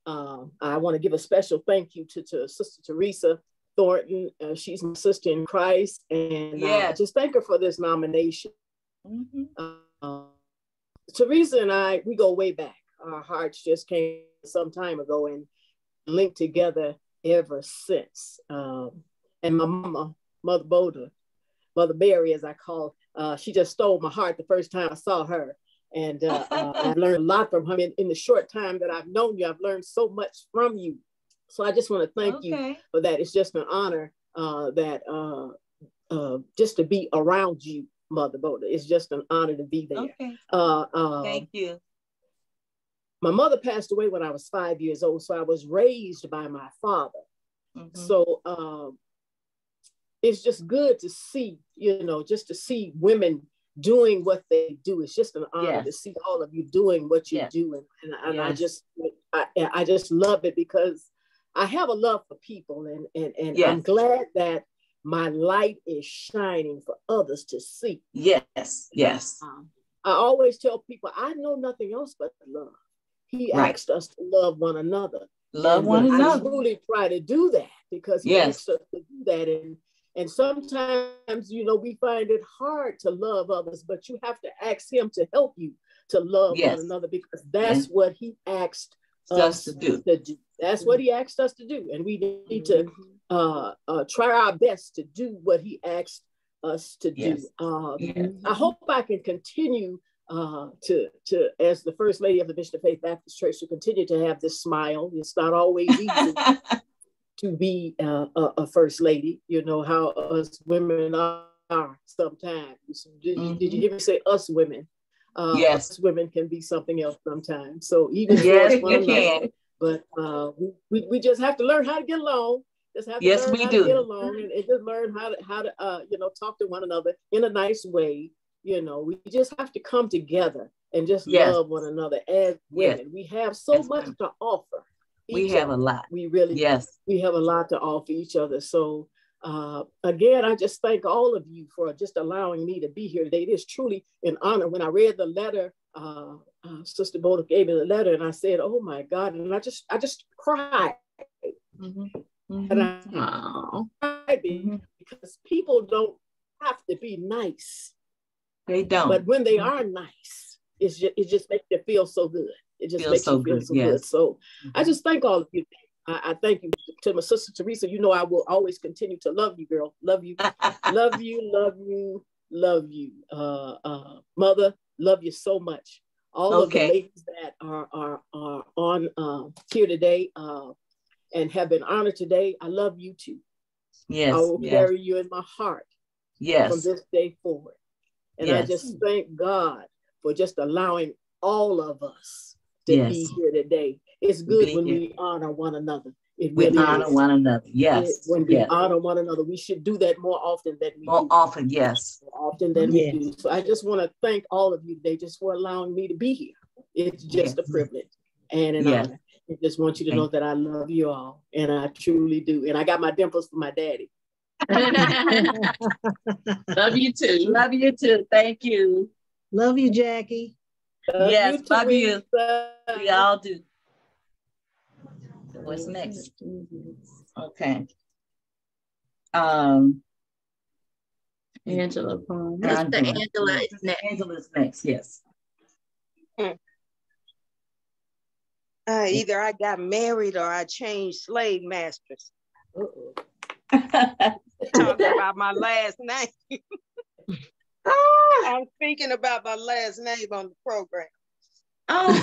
I want to give a special thank you to Sister Teresa Thornton. She's my sister in Christ, and just thank her for this nomination. Teresa and I, we go way back. Our hearts just came some time ago and linked together ever since. And my mama, Mother Boda, Mother Mary, as I call, she just stole my heart the first time I saw her. And I learned a lot from her. In the short time that I've known you, I've learned so much from you. So I just want to thank you for that. It's just an honor just to be around you, Mother Boda. It's just an honor to be there. Thank you. My mother passed away when I was 5 years old, so I was raised by my father. So it's just good to see, just to see women doing what they do. It's just an honor to see all of you doing what you do. And I just love it because I have a love for people, and I'm glad that my light is shining for others to see. Yes. I always tell people, I know nothing else but love. He asked us to love one another. Love one another. I truly try to do that because he asked us to do that. And sometimes, we find it hard to love others, but you have to ask him to help you to love one another, because that's what he asked us to do. That's what he asked us to do. And we need to try our best to do what he asked us to do. I hope I can continue to as the First Lady of the Mission of Faith Baptist Church, to continue to have this smile. It's not always easy to be a First Lady. You know how us women are sometimes. Did you hear me say us women? Us women can be something else sometimes. So even you can. But we just have to learn how to get along. Just have to learn how to get along, and just learn how to talk to one another in a nice way. We just have to come together and just love one another as women. We have so much to offer. We have a lot. We really, we have a lot to offer each other. So again, I just thank all of you for just allowing me to be here today. It is truly an honor. When I read the letter, Sister Boda gave me the letter, and I said, "Oh my God!" And I just cried. And I cried because people don't have to be nice. They don't. But when they are nice, it just makes you feel so good. It just makes you feel so good. So I just thank all of you. I thank you to my sister Teresa. I will always continue to love you, girl. Love you. Love you, love you, love you. Mother, love you so much. All of the ladies that are on here today and have been honored today, I love you too. I will carry you in my heart from this day forward. And I just thank God for just allowing all of us to be here today. It's good when we honor one another. We honor one another. When we honor one another, we should do that more often than we do. More often, More often than we do. So I just want to thank all of you today just for allowing me to be here. It's just a privilege and an honor. I just want you to know that I love you all, and I truly do. And I got my dimples for my daddy. Love you too. Love you too. Thank you. Love you, Jackie. Love you. We all do. What's next? Okay. Angela Palmer. Angela is next. Angela's next, yes. Either I got married or I changed slave masters. Talking about my last name. I'm speaking about my last name on the program. Oh,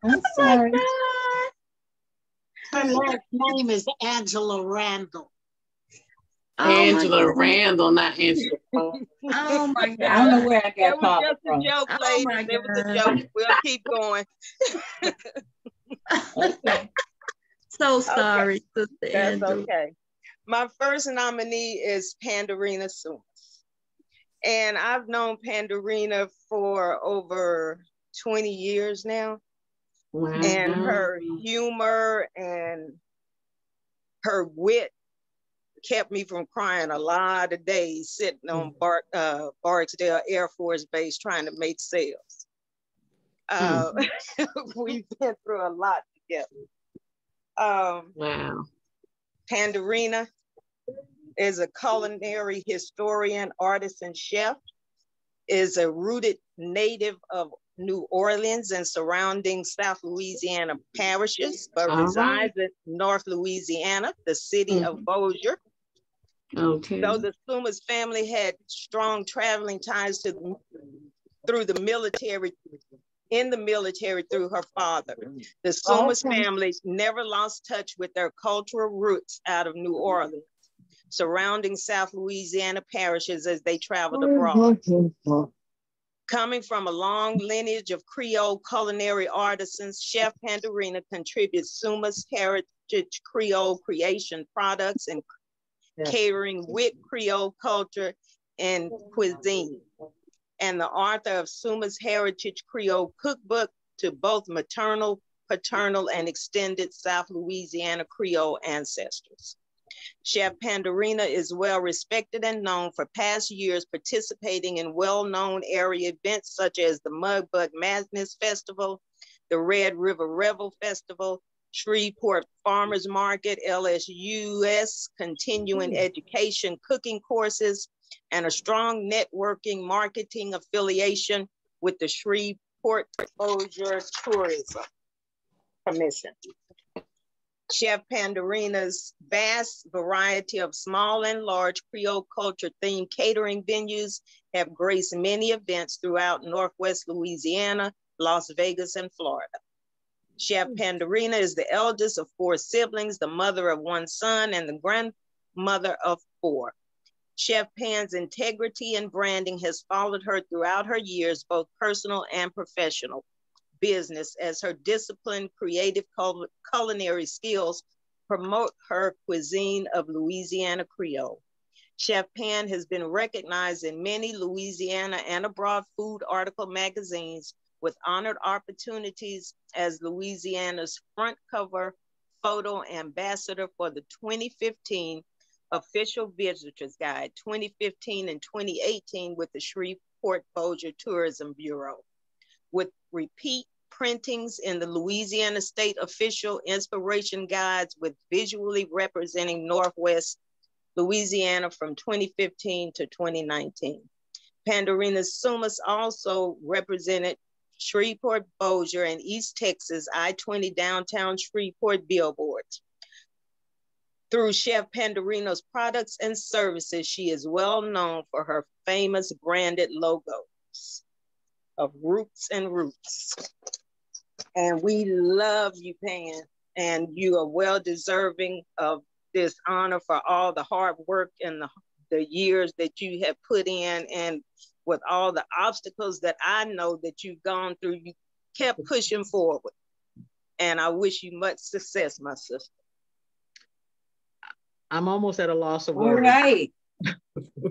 I'm sorry. Her last name is Angela Randle. Angela Randle, not Angela. Oh my God. I don't know where I got that was just a joke, ladies. It was a joke. We'll keep going. Okay. So sorry, Sister That's Angela. okay. My first nominee is Panderina Soumas. And I've known Panderina for over 20 years now. Wow. And her humor and her wit kept me from crying a lot of days sitting on Barksdale Air Force Base trying to make sales. We've been through a lot together. Wow. Panderina is a culinary historian, artist, and chef, is a rooted native of New Orleans and surrounding South Louisiana parishes, but resides in North Louisiana, the city of Bossier. Okay. Though the Soumas family had strong traveling ties through the military, in the military through her father, the Soumas family never lost touch with their cultural roots out of New Orleans, surrounding South Louisiana parishes as they traveled abroad. Coming from a long lineage of Creole culinary artisans, Chef Panderina contributes Soumas heritage Creole creation products and catering with Creole culture and cuisine, and the author of Soumas Heritage Creole Cookbook to both maternal, paternal, and extended South Louisiana Creole ancestors. Chef Panderina is well respected and known for past years participating in well-known area events such as the Mudbug Madness Festival, the Red River Revel Festival, Shreveport Farmers Market, LSUS Continuing Education Cooking Courses, and a strong networking marketing affiliation with the Shreveport Bossier Tourism Commission. Chef Panderina's vast variety of small and large Creole culture themed catering venues have graced many events throughout Northwest Louisiana, Las Vegas, and Florida. Chef Panderina is the eldest of 4 siblings, the mother of 1 son, and the grandmother of 4. Chef Pan's integrity and branding has followed her throughout her years, both personal and professional business, as her disciplined, creative culinary skills promote her cuisine of Louisiana Creole. Chef Pan has been recognized in many Louisiana and abroad food article magazines with honored opportunities as Louisiana's front cover photo ambassador for the 2015 Official Visitors Guide, 2015 and 2018 with the Shreveport Bossier Tourism Bureau, with repeat printings in the Louisiana State Official Inspiration Guides with visually representing Northwest Louisiana from 2015 to 2019. Panderina Soumas also represented Shreveport Bossier and East Texas I-20 downtown Shreveport billboards. Through Chef Panderina's products and services, she is well known for her famous branded logos of Roots and Roots. And we love you, Pan, and you are well deserving of this honor for all the hard work and the years that you have put in, and with all the obstacles that I know that you've gone through, you kept pushing forward. And I wish you much success, my sister. I'm almost at a loss of All words. right.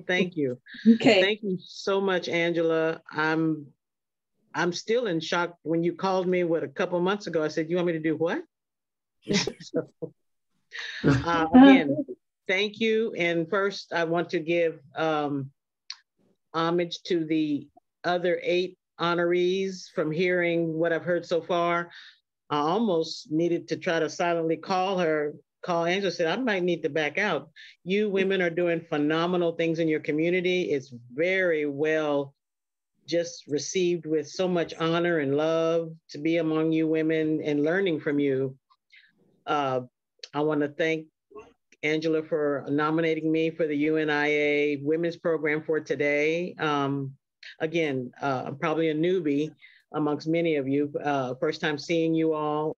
Thank you. Okay. Thank you so much, Angela. I'm still in shock. When you called me a couple months ago, I said, you want me to do what? Again, thank you. And first, I want to give homage to the other 8 honorees. From hearing what I've heard so far, I almost needed to try to silently call Angela, said, I might need to back out. You women are doing phenomenal things in your community. It's very well just received with so much honor and love to be among you women and learning from you. I want to thank Angela for nominating me for the UNIA Women's Program for today. Again, I'm probably a newbie amongst many of you. First time seeing you all,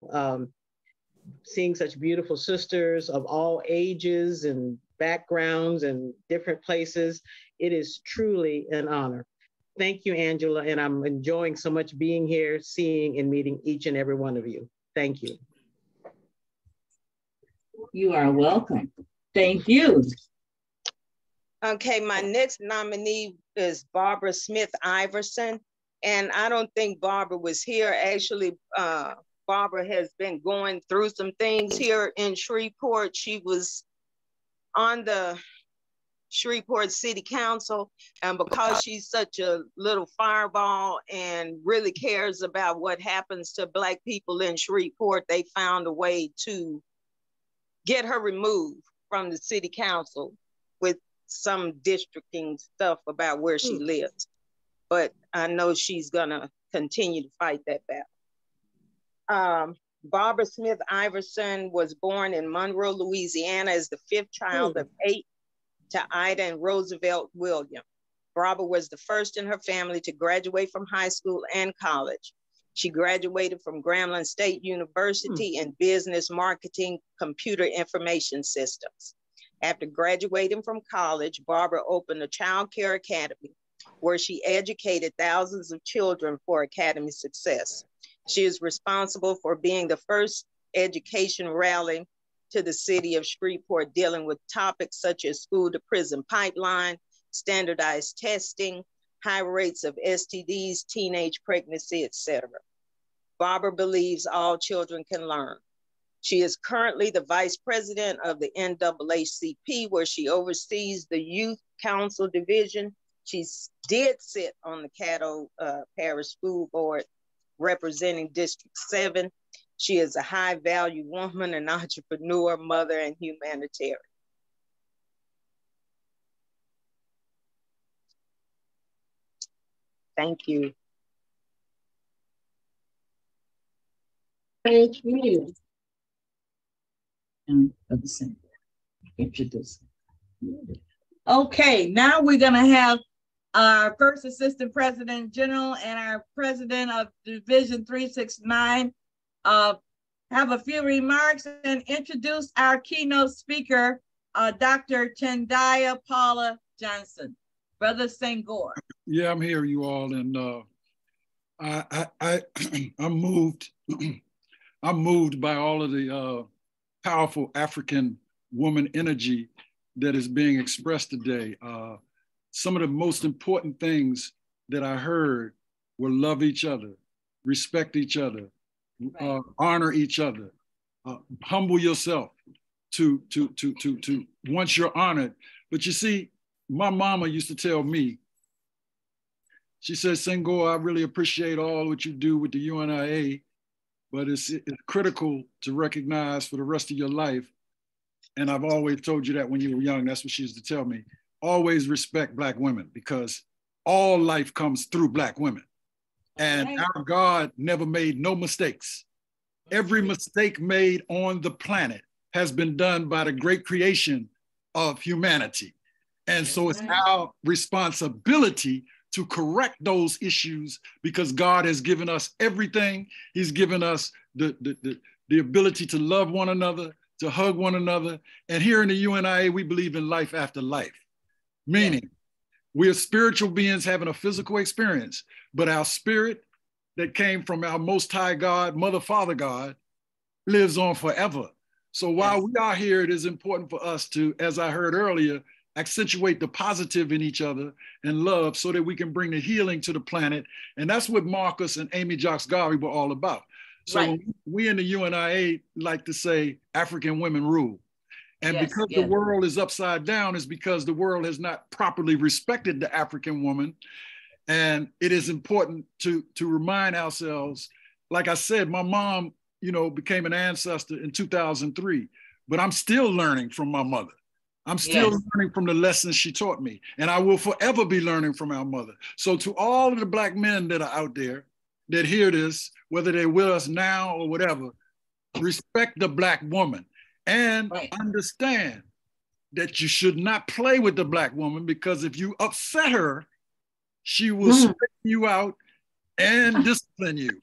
seeing such beautiful sisters of all ages and backgrounds and different places. It is truly an honor. Thank you, Angela, and I'm enjoying so much being here, seeing and meeting each and every one of you. Thank you. You are welcome. Thank you. Okay, my next nominee is Barbara Smith-Iverson. And I don't think Barbara was here. Actually, Barbara has been going through some things here in Shreveport. She was on the Shreveport City Council, and because she's such a little fireball and really cares about what happens to Black people in Shreveport, they found a way to get her removed from the City Council with some districting stuff about where she lives. But I know she's gonna continue to fight that battle. Barbara Smith-Iverson was born in Monroe, Louisiana as the 5th child of 8 to Ida and Roosevelt William. Barbara was the first in her family to graduate from high school and college. She graduated from Grambling State University in business, marketing, computer information systems. After graduating from college, Barbara opened a child care academy where she educated thousands of children for academy success. She is responsible for being the first education rally to the city of Shreveport dealing with topics such as school to prison pipeline, standardized testing, high rates of STDs, teenage pregnancy, etc. Barbara believes all children can learn. She is currently the vice president of the NAACP, where she oversees the Youth Council Division. She did sit on the Caddo Parish School Board representing District 7. She is a high-value woman, an entrepreneur, mother, and humanitarian. Thank you. Thank you. Okay, now we're gonna have our first Assistant President General and our President of Division 369 have a few remarks and introduce our keynote speaker, Dr. Tendai Paula Johnson. Brother Senghor. Yeah, I'm here, you all, and I'm moved. I'm moved by all of the powerful African woman energy that is being expressed today. Some of the most important things that I heard were love each other, respect each other, honor each other, humble yourself to once you're honored. But you see, my mama used to tell me, she said, Senghor, I really appreciate all what you do with the UNIA, but it's critical to recognize for the rest of your life. And I've always told you that when you were young, that's what she used to tell me. Always respect Black women, because all life comes through Black women. And our God never made no mistakes. Every mistake made on the planet has been done by the great creation of humanity. And so it's our responsibility to correct those issues, because God has given us everything. He's given us the ability to love one another, to hug one another. And here in the UNIA, we believe in life after life, meaning we are spiritual beings having a physical experience, but our spirit that came from our Most High God, Mother, Father God, lives on forever. So while we are here, it is important for us to, as I heard earlier, accentuate the positive in each other and love so that we can bring the healing to the planet. And that's what Marcus and Amy Jocks Garvey were all about. So we in the UNIA like to say African women rule. And because the world is upside down, is because the world has not properly respected the African woman. And it is important to remind ourselves, like I said, my mom, became an ancestor in 2003, but I'm still learning from my mother. I'm still learning from the lessons she taught me, and I will forever be learning from our mother. So to all of the Black men that are out there that hear this, whether they're with us now or whatever, respect the Black woman and understand that you should not play with the Black woman, because if you upset her, she will straighten you out and discipline you.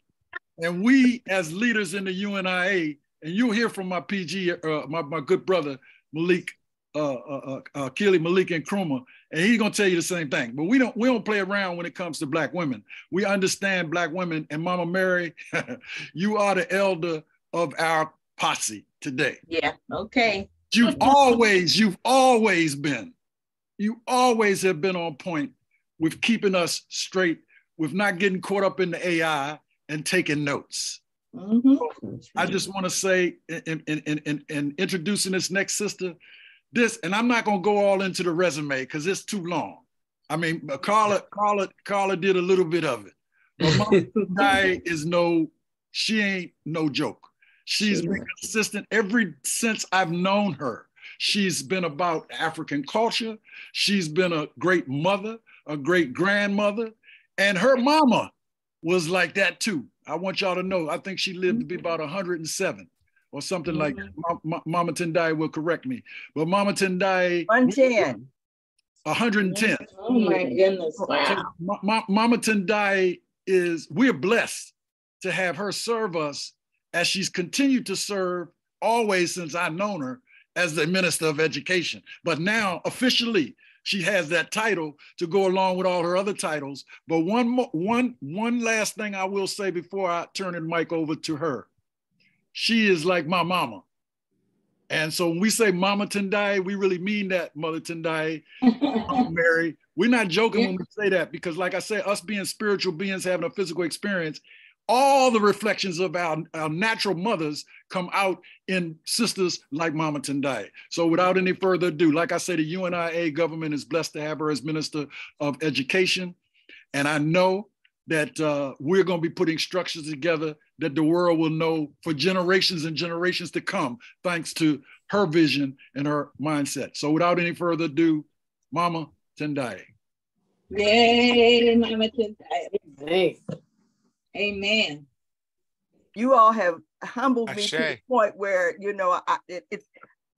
And we as leaders in the UNIA, and you'll hear from my PG, my good brother, Malik, Keely Malik and Krumah, and he's gonna tell you the same thing. But we don't play around when it comes to Black women. We understand Black women, and Mama Mary, you are the elder of our posse today. Yeah, okay. You always been. You always have been on point with keeping us straight, with not getting caught up in the AI and taking notes. Mm-hmm. So I just want to say, in introducing this next sister, and I'm not going to go all into the resume because it's too long. I mean, Carla did a little bit of it. But Mama Tendai she ain't no joke. She's been consistent since I've known her. She's been about African culture. She's been a great mother, a great grandmother, and her mama was like that too. I want y'all to know, I think she lived to be about 107 or something like that. Mama Tendai will correct me. But Mama Tendai— 110. 110. Oh my goodness, wow. So Mama Tendai we're blessed to have her serve us as she's continued to serve always since I've known her as the Minister of Education. But now officially, she has that title to go along with all her other titles. But one last thing I will say before I turn the mic over to her. She is like my mama. And so when we say Mama Tendai, we really mean that, Mother Tendai, Mary. We're not joking when we say that, because like I said, us being spiritual beings having a physical experience, all the reflections of our natural mothers come out in sisters like Mama Tendai. So without any further ado, like I said, the UNIA government is blessed to have her as Minister of Education. And I know that we're going to be putting structures together that the world will know for generations and generations to come, thanks to her vision and her mindset. So without any further ado, Mama Tendai. Yay, Mama Tendai. Amen. You all have humbled me to the point where, you know, it's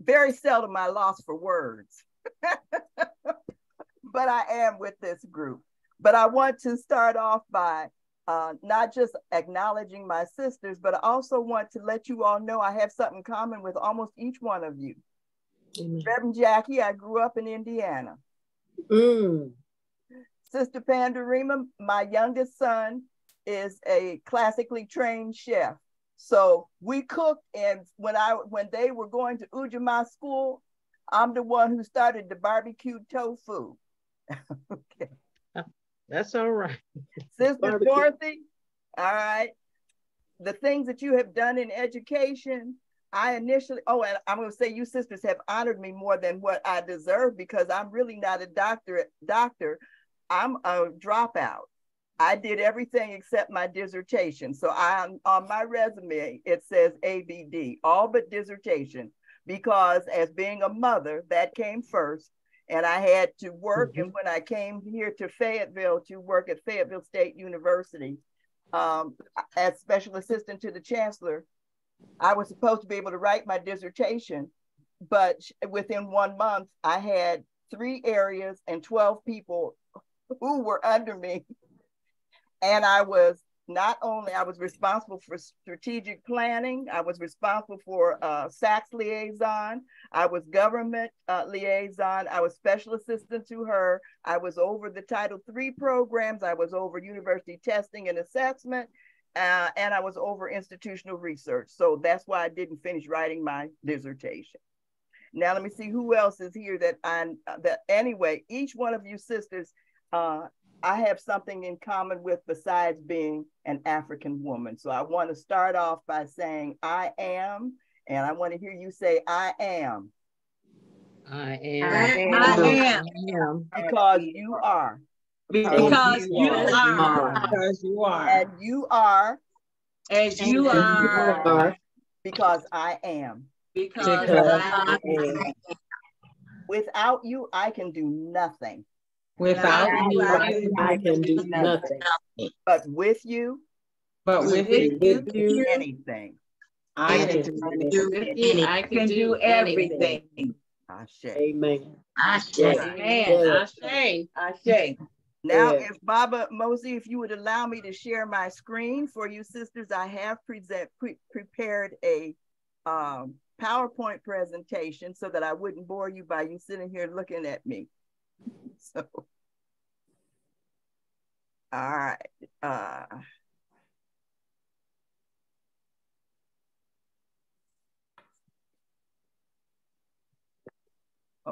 very seldom I lost for words. But I am with this group. But I want to start off by not just acknowledging my sisters, but I also want to let you all know I have something in common with almost each one of you. Reverend Jackie, I grew up in Indiana. Sister Panderina, my youngest son, is a classically trained chef. So we cooked, and when they were going to Ujamaa school, I'm the one who started the barbecued tofu. Okay. That's all right. Sister Dorothy, all right. The things that you have done in education, and I'm going to say you sisters have honored me more than what I deserve, because I'm really not a doctor. I'm a dropout. I did everything except my dissertation. So on my resume, it says ABD, all but dissertation, because as being a mother, that came first. And I had to work. And when I came here to Fayetteville to work at Fayetteville State University, as special assistant to the chancellor, I was supposed to be able to write my dissertation, but within 1 month, I had 3 areas and 12 people who were under me. And I was responsible for strategic planning. I was responsible for SACS liaison. I was government liaison. I was special assistant to her. I was over the Title III programs. I was over university testing and assessment. And I was over institutional research. So that's why I didn't finish writing my dissertation. Now let me see who else is here anyway, each one of you sisters, I have something in common with besides being an African woman. So I want to start off by saying I am, and I want to hear you say I am. I am. I am. Because you are. Because you are. Because you are. And you are. As you are. Because I am. Because I am. Without you, I can do nothing. Without you, I can do nothing. But with you, anything. I can do anything. I can do everything. Ashe. Amen. Ashe. Amen. Ashe. Ashe. Now, if Baba Mosey, if you would allow me to share my screen for you sisters, I have prepared a PowerPoint presentation so that I wouldn't bore you by you sitting here looking at me. So, all right.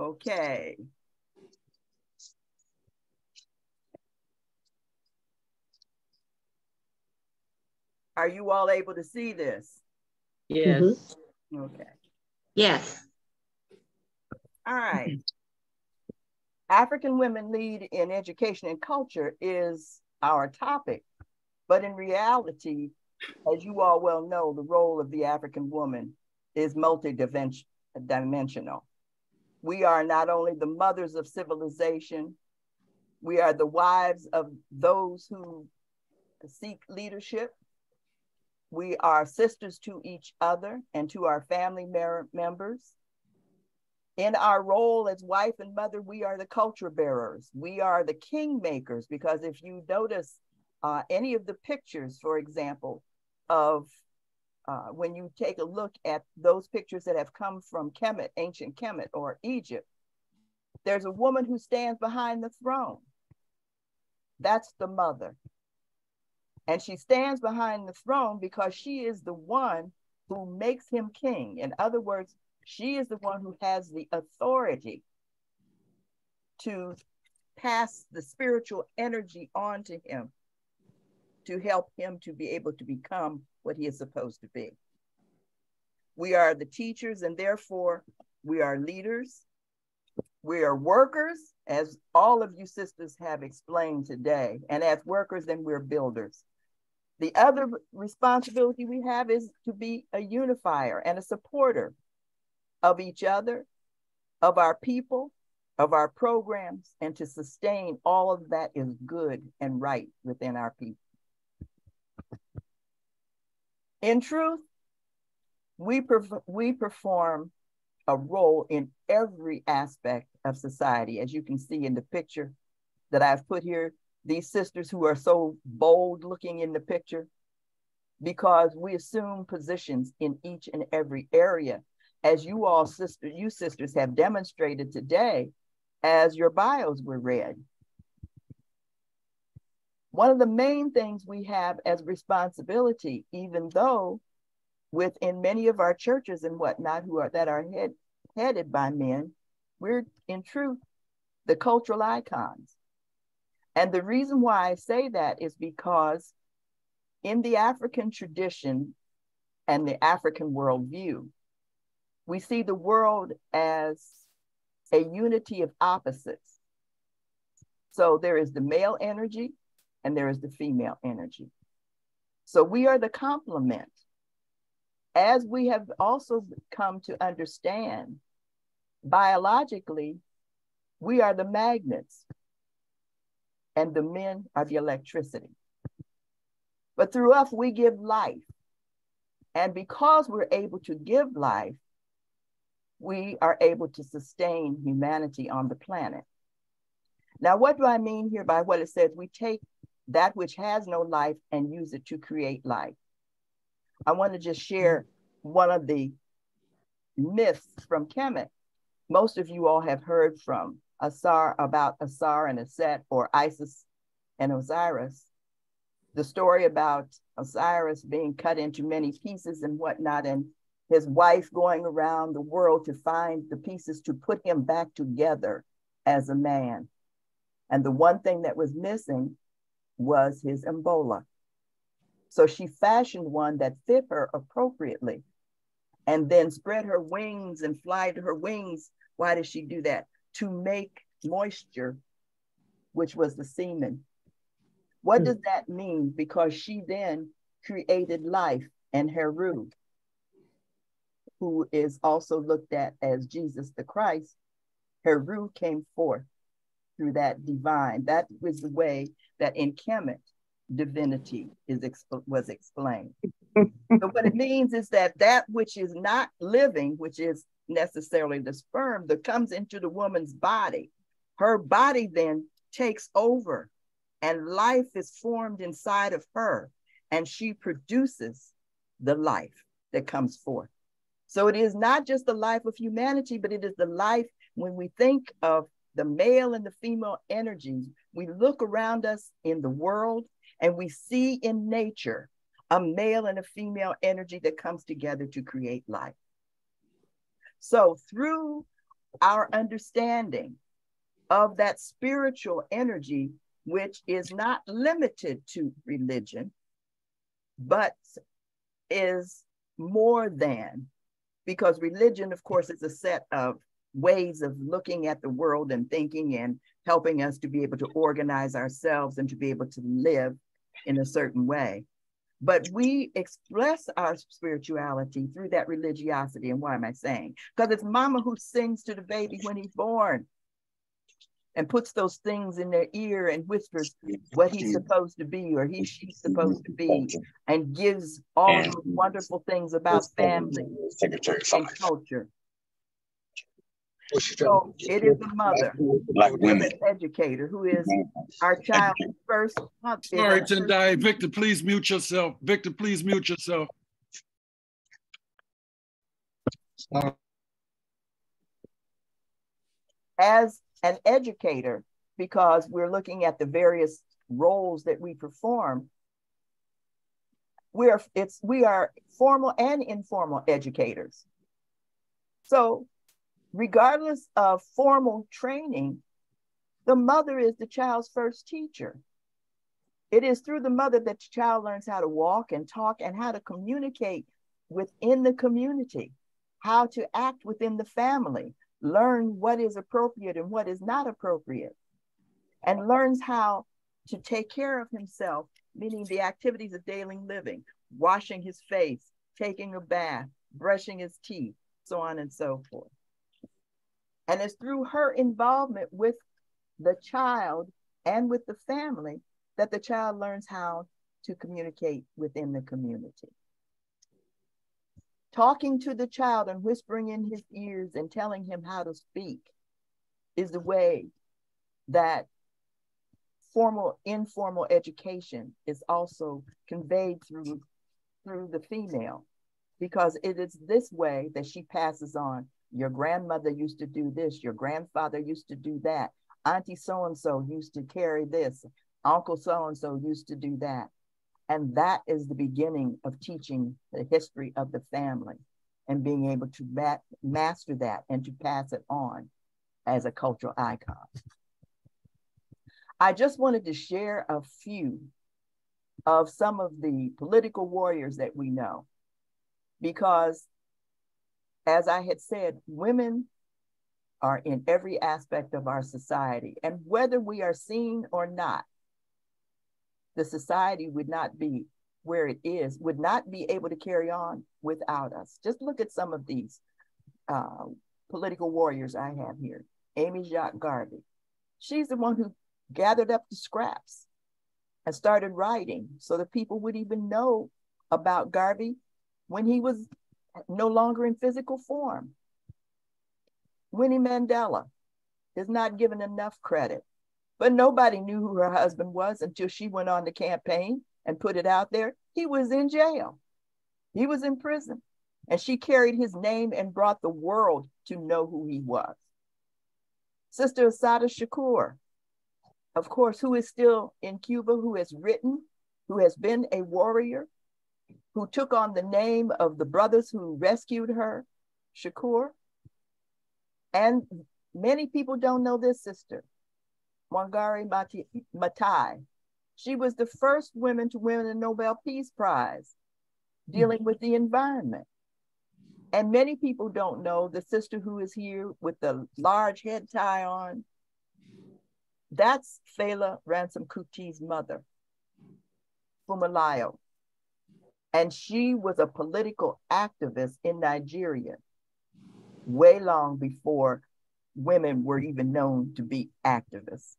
Okay. Are you all able to see this? Yes. Mm-hmm. Okay. Yes. All right. African women lead in education and culture is our topic, but in reality, as you all well know, the role of the African woman is multidimensional. We are not only the mothers of civilization, we are the wives of those who seek leadership. We are sisters to each other and to our family members. In our role as wife and mother, we are the culture bearers. We are the kingmakers, because if you notice any of the pictures, for example, of when you take a look at those pictures that have come from Kemet, ancient Kemet or Egypt, there's a woman who stands behind the throne. That's the mother. And she stands behind the throne because she is the one who makes him king. In other words, she is the one who has the authority to pass the spiritual energy on to him to help him to be able to become what he is supposed to be. We are the teachers, and therefore we are leaders. We are workers, as all of you sisters have explained today. And as workers, then we're builders. The other responsibility we have is to be a unifier and a supporter of each other, of our people, of our programs, and to sustain all of that is good and right within our people. In truth, we perform a role in every aspect of society. As you can see in the picture that I've put here, these sisters who are so bold looking in the picture, because we assume positions in each and every area, as you all sisters have demonstrated today as your bios were read. One of the main things we have as responsibility, even though within many of our churches and whatnot that are headed by men, we're in truth the cultural icons. And the reason why I say that is because in the African tradition and the African worldview, we see the world as a unity of opposites. So there is the male energy and there is the female energy. So we are the complement. As we have also come to understand, biologically, we are the magnets and the men are the electricity. But through us, we give life. And because we're able to give life, we are able to sustain humanity on the planet. Now, what do I mean here by what it says? We take that which has no life and use it to create life. I want to just share one of the myths from Kemet. Most of you all have heard from about Asar and Aset, or Isis and Osiris. The story about Osiris being cut into many pieces and whatnot, and his wife going around the world to find the pieces to put him back together as a man. And the one thing that was missing was his umbola. So she fashioned one that fit her appropriately and then spread her wings and fly to her wings. Why did she do that? To make moisture, which was the semen. What does that mean? Because she then created life, and Heru, who is also looked at as Jesus the Christ, Heru came forth through that divine. That was the way that in Kemet, divinity was explained. So what it means is that that which is not living, which is necessarily the sperm that comes into the woman's body, her body then takes over and life is formed inside of her, and she produces the life that comes forth. So it is not just the life of humanity, but it is the life when we think of the male and the female energies. We look around us in the world and we see in nature a male and a female energy that comes together to create life. So through our understanding of that spiritual energy, which is not limited to religion, but is more than, because religion, of course, is a set of ways of looking at the world and thinking and helping us to be able to organize ourselves and to be able to live in a certain way. But we express our spirituality through that religiosity. And why am I saying? Because it's mama who sings to the baby when he's born and puts those things in their ear and whispers what he's supposed to be or she's supposed to be, and gives all of those wonderful things about family and culture. So it is the mother, who is an educator, who is our child's first. Sorry, Tendai. Victor, please mute yourself. Victor, please mute yourself. As an educator, because we're looking at the various roles that we perform, we are formal and informal educators. So regardless of formal training, the mother is the child's first teacher. It is through the mother that the child learns how to walk and talk and how to communicate within the community, how to act within the family, learn what is appropriate and what is not appropriate, and learns how to take care of himself, meaning the activities of daily living, washing his face, taking a bath, brushing his teeth, so on and so forth. And it's through her involvement with the child and with the family that the child learns how to communicate within the community. Talking to the child and whispering in his ears and telling him how to speak is the way that formal, informal education is also conveyed through the female, because it is this way that she passes on. Your grandmother used to do this. Your grandfather used to do that. Auntie so-and-so used to carry this. Uncle so-and-so used to do that. And that is the beginning of teaching the history of the family and being able to master that and to pass it on as a cultural icon. I just wanted to share a few of some of the political warriors that we know, because as I had said, women are in every aspect of our society, and whether we are seen or not, the society would not be where it is, would not be able to carry on without us. Just look at some of these political warriors I have here. Amy Jacques Garvey. She's the one who gathered up the scraps and started writing so that people would even know about Garvey when he was no longer in physical form. Winnie Mandela is not given enough credit, but nobody knew who her husband was until she went on the campaign and put it out there. He was in jail. He was in prison. And she carried his name and brought the world to know who he was. Sister Assata Shakur, of course, who is still in Cuba, who has written, who has been a warrior, who took on the name of the brothers who rescued her, Shakur. And many people don't know this sister, Wangari Maathai. She was the first woman to win a Nobel Peace Prize dealing with the environment. And many people don't know the sister who is here with the large head tie on. That's Fela Ransom Kuti's mother, Fumalayo. And she was a political activist in Nigeria way long before women were even known to be activists.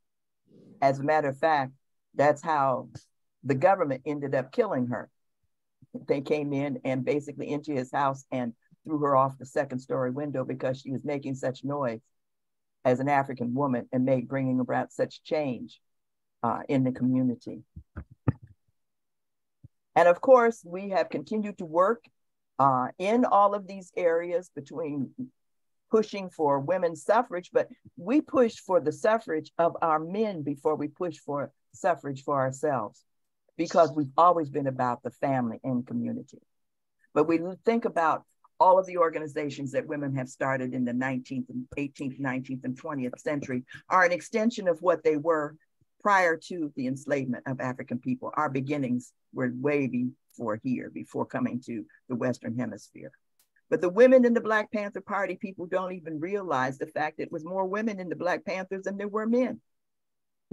As a matter of fact, that's how the government ended up killing her. They came in and basically into his house and threw her off the second-story window because she was making such noise as an African woman and bringing about such change in the community. And of course, we have continued to work in all of these areas between pushing for women's suffrage, but we pushed for the suffrage of our men before we pushed for suffrage for ourselves, because we've always been about the family and community. But we think about all of the organizations that women have started in the 19th and 18th, 19th, and 20th century are an extension of what they were prior to the enslavement of African people. Our beginnings were way before coming to the Western Hemisphere. But the women in the Black Panther Party, people don't even realize the fact that it was more women in the Black Panthers than there were men.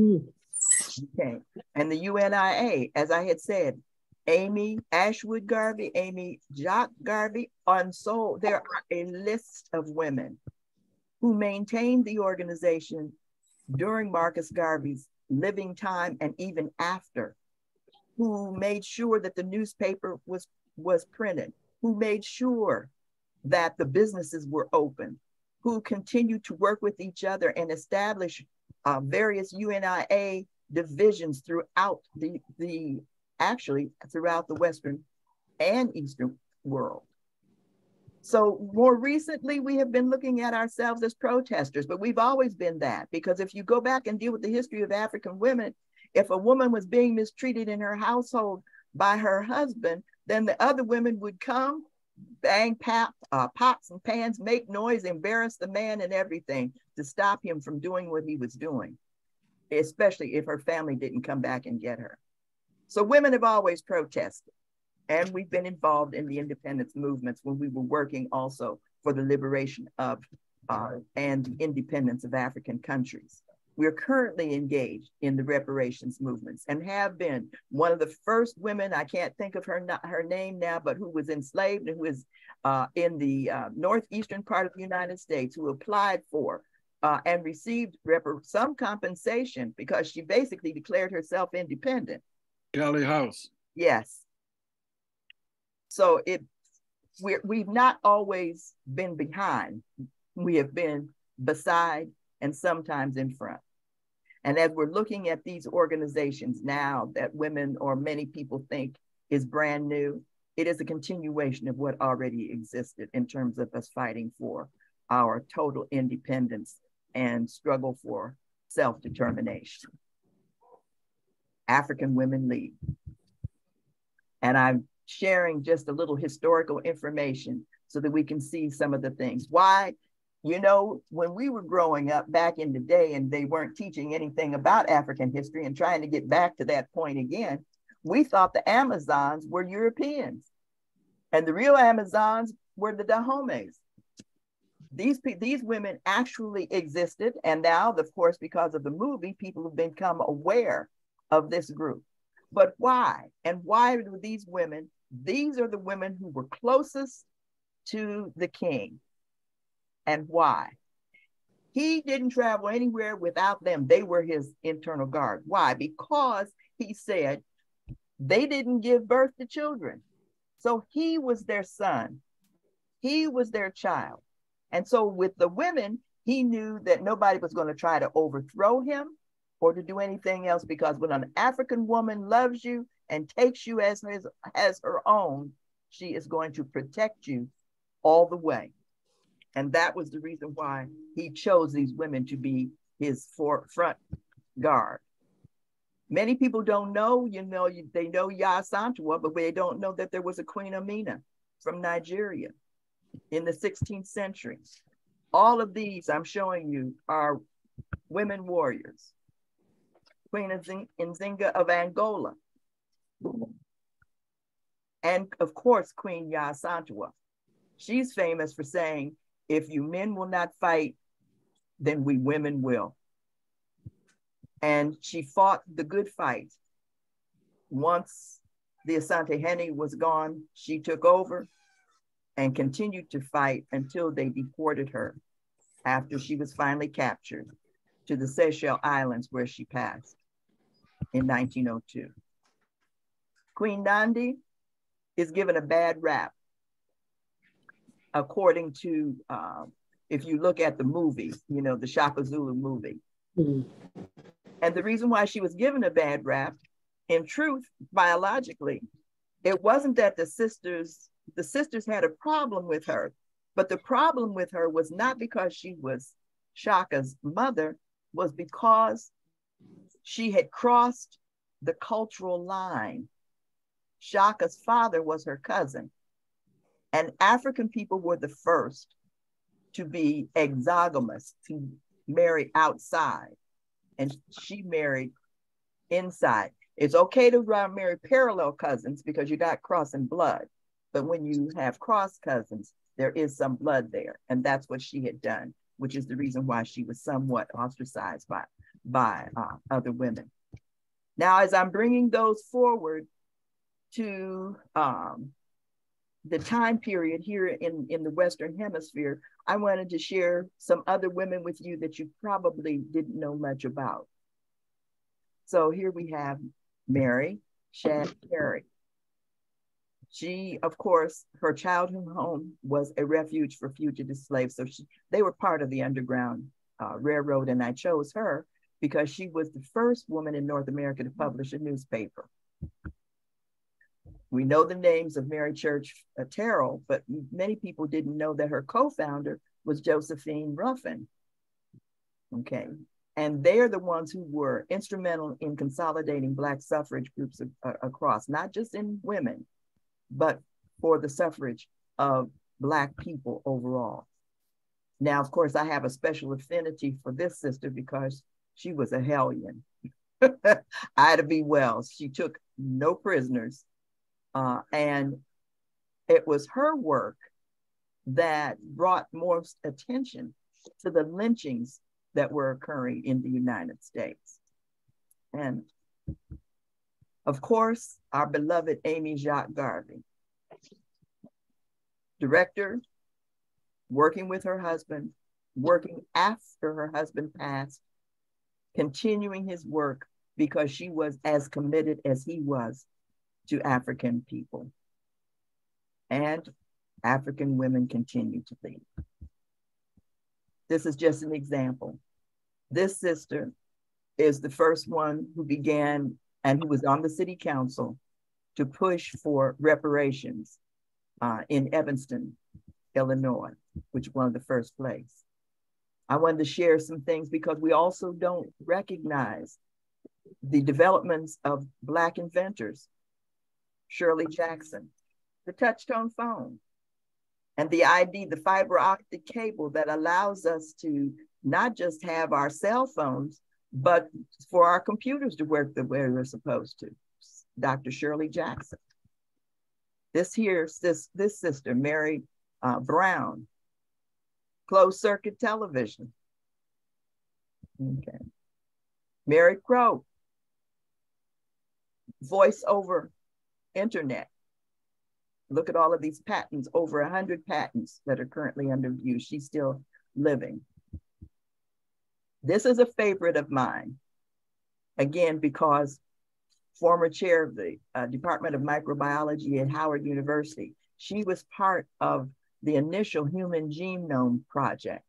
Okay, and the UNIA, as I had said, Amy Ashwood Garvey, Amy Jock Garvey, and so there are a list of women who maintained the organization during Marcus Garvey's living time and even after, who made sure that the newspaper was printed, who made sure that the businesses were open, who continued to work with each other and establish various UNIA divisions throughout throughout the Western and Eastern world. So more recently, we have been looking at ourselves as protesters, but we've always been that, because if you go back and deal with the history of African women, if a woman was being mistreated in her household by her husband, then the other women would come, bang pots and pans, make noise, embarrass the man and everything to stop him from doing what he was doing, especially if her family didn't come back and get her. So women have always protested, and we've been involved in the independence movements when we were working also for the liberation of and independence of African countries. We're currently engaged in the reparations movements and have been. One of the first women, I can't think of her name now, but who was enslaved and who is in the northeastern part of the United States, who applied for and received some compensation because she basically declared herself independent. Callie House. Yes. So we've not always been behind. We have been beside and sometimes in front. And as we're looking at these organizations now that women or many people think is brand new, it is a continuation of what already existed in terms of us fighting for our total independence and struggle for self-determination. African Women Lead. And I'm sharing just a little historical information so that we can see some of the things. Why? You know, when we were growing up back in the day and they weren't teaching anything about African history and trying to get back to that point again, we thought the Amazons were Europeans and the real Amazons were the Dahomes. These women actually existed, and now, of course, because of the movie, people have become aware of this group. But why? And why were these women? These are the women who were closest to the king. And why? He didn't travel anywhere without them. They were his internal guard. Why? Because he said they didn't give birth to children. So he was their son. He was their child. And so with the women, he knew that nobody was going to try to overthrow him or to do anything else, because when an African woman loves you and takes you as her own, she is going to protect you all the way. And that was the reason why he chose these women to be his front guard. Many people don't know, they know Yasantua, but they don't know that there was a Queen Amina from Nigeria in the 16th century. All of these I'm showing you are women warriors. Queen Nzinga of Angola. And of course, Queen Yasantua. She's famous for saying, if you men will not fight, then we women will. And she fought the good fight. Once the Asante Hene was gone, she took over and continued to fight until they deported her after she was finally captured to the Seychelles Islands, where she passed in 1902. Queen Nandi is given a bad rap, according to, if you look at the movie, the Shaka Zulu movie. Mm-hmm. And the reason why she was given a bad rap, in truth, biologically, it wasn't that the sisters had a problem with her, but the problem with her was not because she was Shaka's mother, was because she had crossed the cultural line. Shaka's father was her cousin. And African people were the first to be exogamous, to marry outside. And she married inside. It's okay to marry parallel cousins because you're not crossing blood. But when you have cross cousins, there is some blood there. And that's what she had done, which is the reason why she was somewhat ostracized by other women. Now, as I'm bringing those forward to the time period here in the Western Hemisphere, I wanted to share some other women with you that you probably didn't know much about. So here we have Mary Shad Carey. She, of course, her childhood home was a refuge for fugitive slaves. So they were part of the Underground Railroad, and I chose her because she was the first woman in North America to publish a newspaper. We know the names of Mary Church Terrell, but many people didn't know that her co-founder was Josephine Ruffin. Okay, and they're the ones who were instrumental in consolidating Black suffrage groups across, not just in women, but for the suffrage of Black people overall. Now, of course, I have a special affinity for this sister because she was a hellion. Ida B. Wells, she took no prisoners. And it was her work that brought more attention to the lynchings that were occurring in the United States. And of course, our beloved Amy Jacques Garvey, director, working with her husband, working after her husband passed, continuing his work because she was as committed as he was to African people. And African women continue to lead. This is just an example. This sister is the first one who began and who was on the city council to push for reparations in Evanston, Illinois, which was the first place. I wanted to share some things because we also don't recognize the developments of Black inventors. Shirley Jackson, the touch-tone phone, and the ID, the fiber optic cable that allows us to not just have our cell phones, but for our computers to work the way we're supposed to. Dr. Shirley Jackson. This sister, Mary Brown, closed circuit television. Okay. Mary Crow, voice over internet. Look at all of these patents, over 100 patents that are currently under review. She's still living. This is a favorite of mine, again, because former chair of the Department of Microbiology at Howard University, she was part of the initial Human Genome Project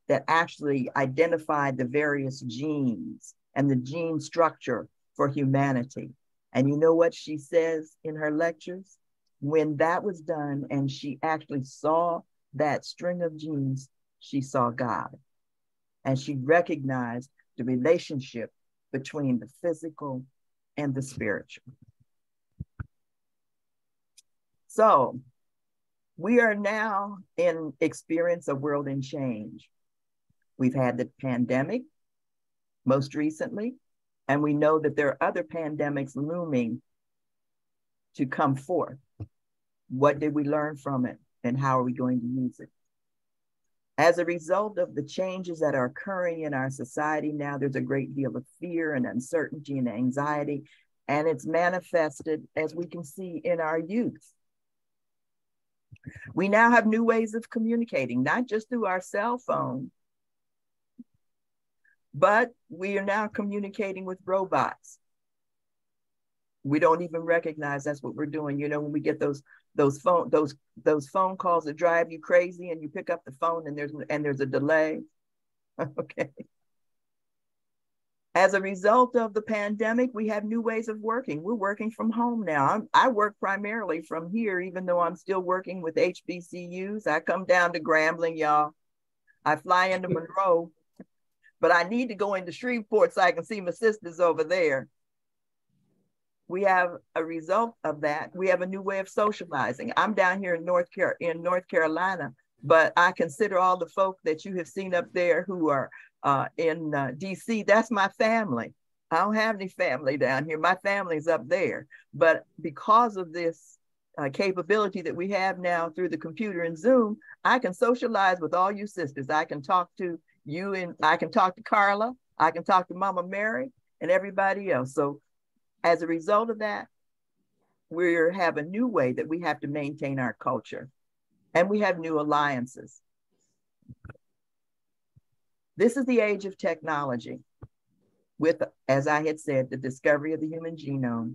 that actually identified the various genes and the gene structure for humanity. And you know what she says in her lectures? When that was done and she actually saw that string of genes, she saw God. And she recognized the relationship between the physical and the spiritual. So we are now in experience a world in change. We've had the pandemic most recently, and we know that there are other pandemics looming to come forth. What did we learn from it, and how are we going to use it? As a result of the changes that are occurring in our society now, there's a great deal of fear and uncertainty and anxiety, and it's manifested, as we can see, in our youth. We now have new ways of communicating, not just through our cell phone, but we are now communicating with robots. We don't even recognize that's what we're doing. You know, when we get those phone calls that drive you crazy, and you pick up the phone and there's a delay. Okay. As a result of the pandemic, we have new ways of working. We're working from home now. I work primarily from here, even though I'm still working with HBCUs. I come down to Grambling, y'all. I fly into Monroe, but I need to go into Shreveport so I can see my sisters over there. we have a result of that. We have a new way of socializing. I'm down here in North Carolina, but I consider all the folk that you have seen up there who are in DC, that's my family. I don't have any family down here. My family's up there. But because of this capability that we have now through the computer and Zoom, I can socialize with all you sisters. I can talk to you, and I can talk to Carla. I can talk to Mama Mary and everybody else. So as a result of that, we have a new way that we have to maintain our culture, and we have new alliances. This is the age of technology. With, as I had said, the discovery of the human genome.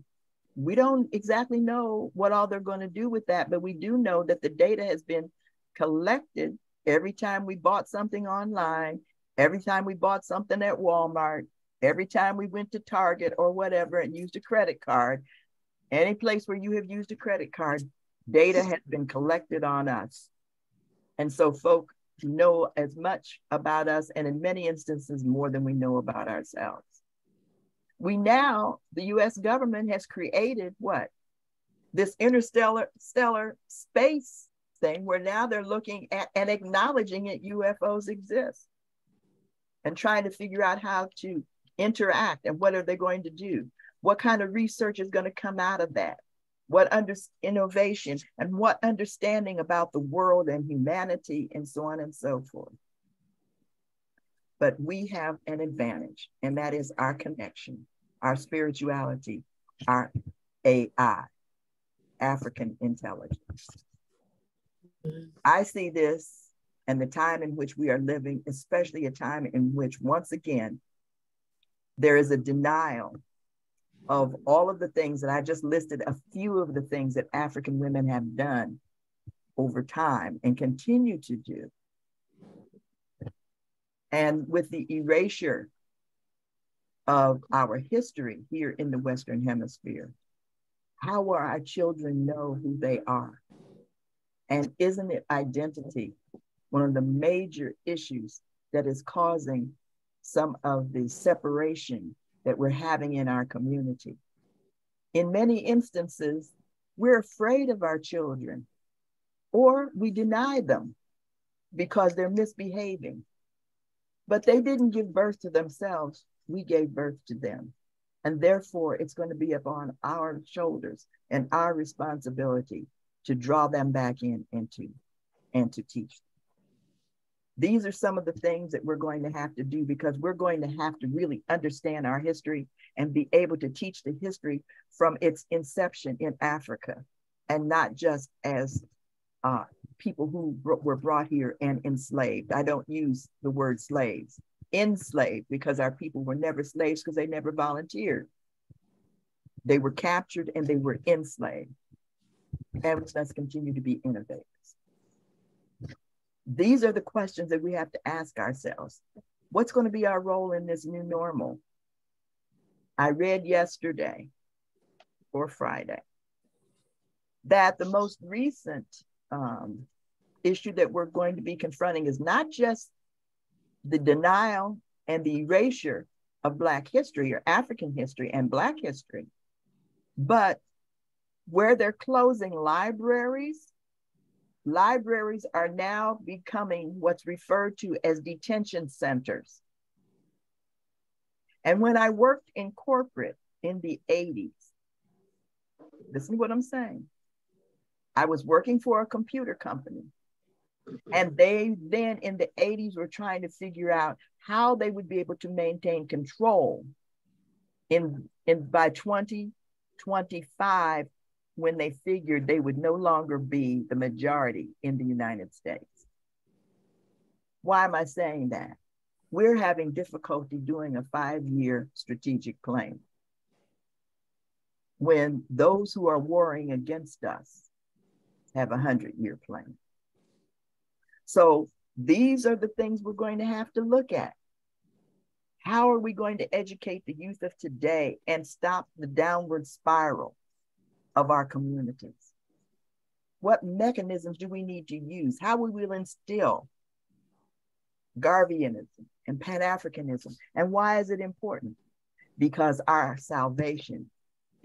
We don't exactly know what all they're going to do with that, but we do know that the data has been collected every time we bought something online, every time we bought something at Walmart, every time we went to Target or whatever and used a credit card. Any place where you have used a credit card, data has been collected on us. And so folk know as much about us, and in many instances, more than we know about ourselves. We now, the US government has created what? This interstellar space thing where now they're looking at and acknowledging that UFOs exist and trying to figure out how to interact and what are they going to do? What kind of research is going to come out of that? What innovation and what understanding about the world and humanity and so on and so forth. But we have an advantage, and that is our connection, our spirituality, our AI, African intelligence. I see this and the time in which we are living, especially a time in which, once again, there is a denial of all of the things that I just listed, a few of the things that African women have done over time and continue to do. And with the erasure of our history here in the Western Hemisphere, how will our children know who they are? And isn't it identity one of the major issues that is causing some of the separation that we're having in our community? In many instances, we're afraid of our children, or we deny them because they're misbehaving. But they didn't give birth to themselves, we gave birth to them. And therefore, it's going to be upon our shoulders and our responsibility to draw them back in and to teach them. These are some of the things that we're going to have to do, because we're going to have to really understand our history and be able to teach the history from its inception in Africa, and not just as people who were brought here and enslaved. I don't use the word slaves. Enslaved, because our people were never slaves because they never volunteered. They were captured and they were enslaved. And we must continue to be innovators. These are the questions that we have to ask ourselves. What's going to be our role in this new normal? I read yesterday or Friday that the most recent issue that we're going to be confronting is not just the denial and the erasure of Black history or African history and Black history, but where they're closing libraries. Libraries are now becoming what's referred to as detention centers. And when I worked in corporate in the 80s, listen to what I'm saying. I was working for a computer company, and they then in the 80s were trying to figure out how they would be able to maintain control by 2025, when they figured they would no longer be the majority in the United States. Why am I saying that? We're having difficulty doing a 5-year strategic plan when those who are warring against us have a 100-year plan. So these are the things we're going to have to look at. How are we going to educate the youth of today and stop the downward spiral of our communities? What mechanisms do we need to use? How we will instill Garveyianism and Pan-Africanism? And why is it important? Because our salvation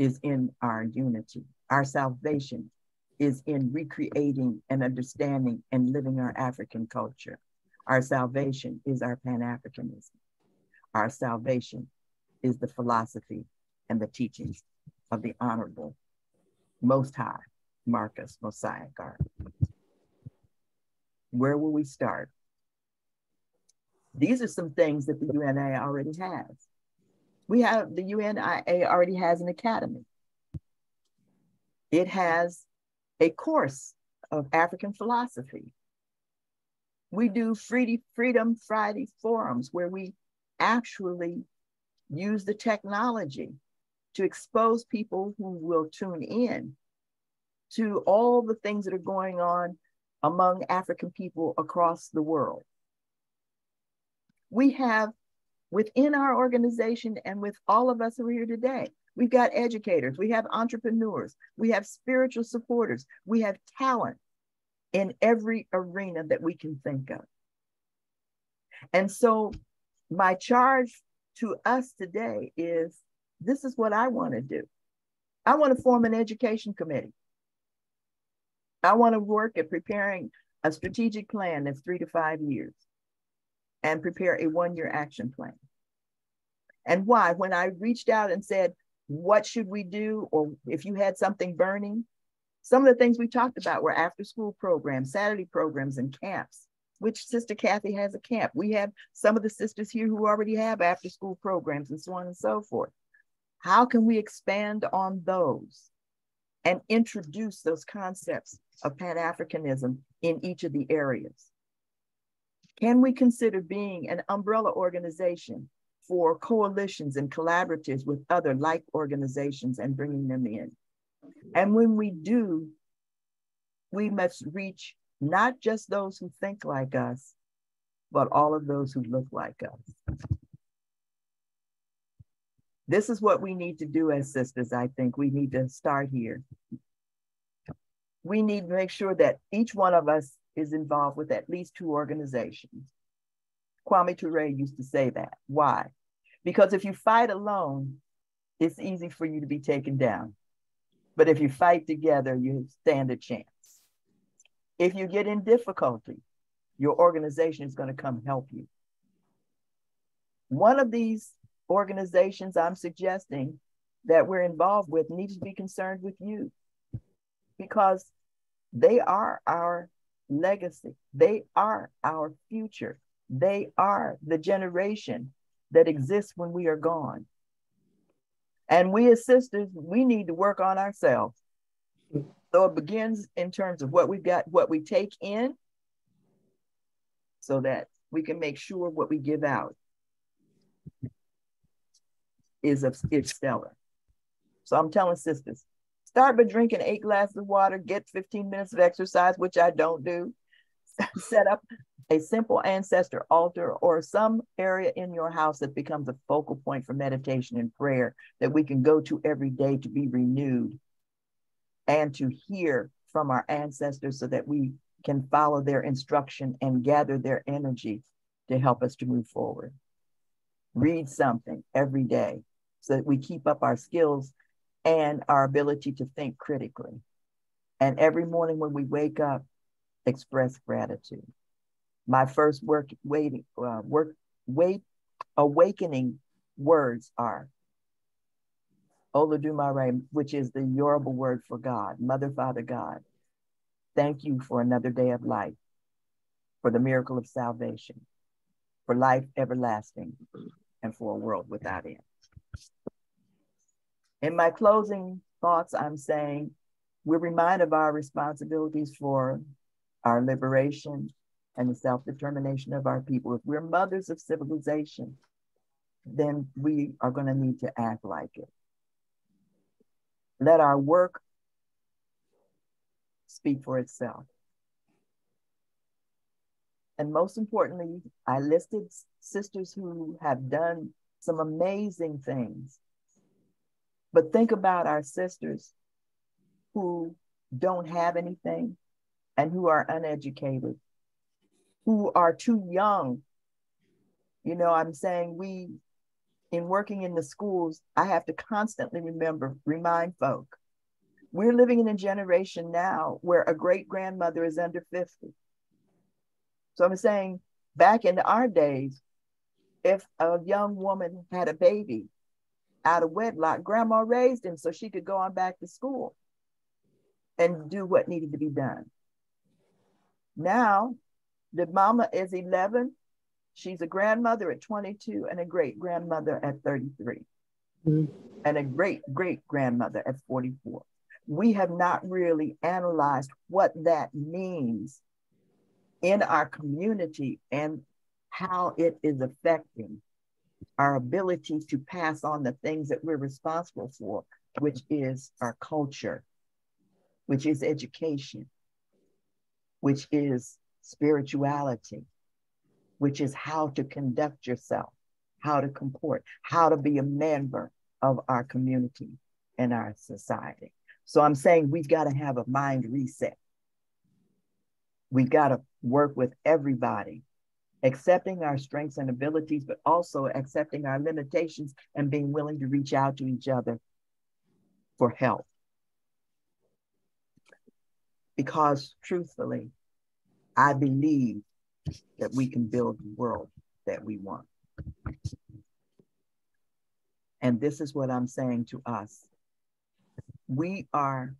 is in our unity. Our salvation is in recreating and understanding and living our African culture. Our salvation is our Pan-Africanism. Our salvation is the philosophy and the teachings of the Honorable Most High Marcus Mosiah Garvey. Where will we start? These are some things that the UNIA already has. The UNIA already has an academy. It has a course of African philosophy. We do Freedom Friday forums where we actually use the technology to expose people who will tune in to all the things that are going on among African people across the world. We have within our organization and with all of us who are here today, we've got educators, we have entrepreneurs, we have spiritual supporters, we have talent in every arena that we can think of. And so my charge to us today is, this is what I want to do. I want to form an education committee. I want to work at preparing a strategic plan that's 3 to 5 years and prepare a 1-year action plan. And why? When I reached out and said, what should we do? Or if you had something burning, some of the things we talked about were after school programs, Saturday programs, and camps, which Sister Kathy has a camp. We have some of the sisters here who already have after school programs and so on and so forth. How can we expand on those and introduce those concepts of Pan-Africanism in each of the areas? Can we consider being an umbrella organization for coalitions and collaboratives with other like organizations and bringing them in? And when we do, we must reach not just those who think like us, but all of those who look like us. This is what we need to do as sisters. I think we need to start here. We need to make sure that each one of us is involved with at least 2 organizations. Kwame Ture used to say that. Why? Because if you fight alone, it's easy for you to be taken down. But if you fight together, you stand a chance. If you get in difficulty, your organization is going to come help you. One of these organizations I'm suggesting that we're involved with needs to be concerned with you, because they are our legacy. They are our future. They are the generation that exists when we are gone. And we as sisters, we need to work on ourselves. So it begins in terms of what we've got, what we take in, so that we can make sure what we give out is stellar. So I'm telling sisters, start by drinking 8 glasses of water, get 15 minutes of exercise, which I don't do. Set up a simple ancestor altar or some area in your house that becomes a focal point for meditation and prayer that we can go to every day to be renewed and to hear from our ancestors so that we can follow their instruction and gather their energy to help us to move forward. Read something every day so that we keep up our skills and our ability to think critically. And every morning when we wake up, express gratitude. My first awakening words are Olodumare, which is the Yoruba word for God, Mother, Father, God. Thank you for another day of life, for the miracle of salvation, for life everlasting, and for a world without end. In my closing thoughts, I'm saying we're reminded of our responsibilities for our liberation and the self-determination of our people. If we're mothers of civilization, then we are going to need to act like it. Let our work speak for itself. And most importantly, I listed sisters who have done some amazing things. But think about our sisters who don't have anything and who are uneducated, who are too young. You know, I'm saying we in working in the schools, I have to constantly remind folk, we're living in a generation now where a great-grandmother is under 50. So I'm saying, back in our days, if a young woman had a baby out of wedlock, grandma raised him so she could go on back to school and do what needed to be done. Now, the mama is 11. She's a grandmother at 22 and a great-grandmother at 33. And a great-great-grandmother at 44. We have not really analyzed what that means in our community and how it is affecting our ability to pass on the things that we're responsible for, which is our culture, which is education, which is spirituality, which is how to conduct yourself, how to comport, how to be a member of our community and our society. So I'm saying we've got to have a mind reset. We've got to work with everybody, accepting our strengths and abilities, but also accepting our limitations and being willing to reach out to each other for help. Because truthfully, I believe that we can build the world that we want. And this is what I'm saying to us. We are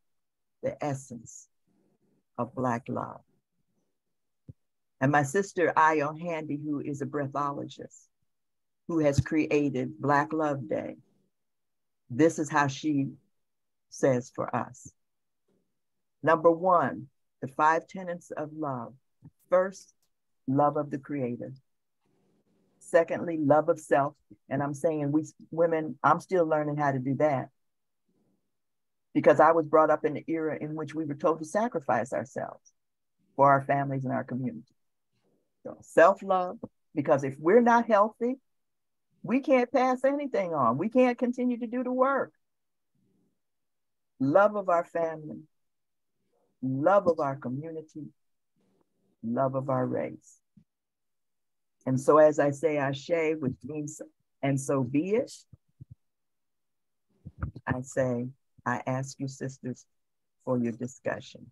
the essence of Black love. And my sister, Ayo Handy, who is a breathologist, who has created Black Love Day, this is how she says for us. Number one, the 5 tenets of love. First, love of the Creator. Secondly, love of self. And I'm saying we women, I'm still learning how to do that, because I was brought up in the era in which we were told to sacrifice ourselves for our families and our community. So self-love, because if we're not healthy, we can't pass anything on. We can't continue to do the work. Love of our family, love of our community, love of our race. And so as I say Ashe, which means, and so be it, I ask you, sisters, for your discussion.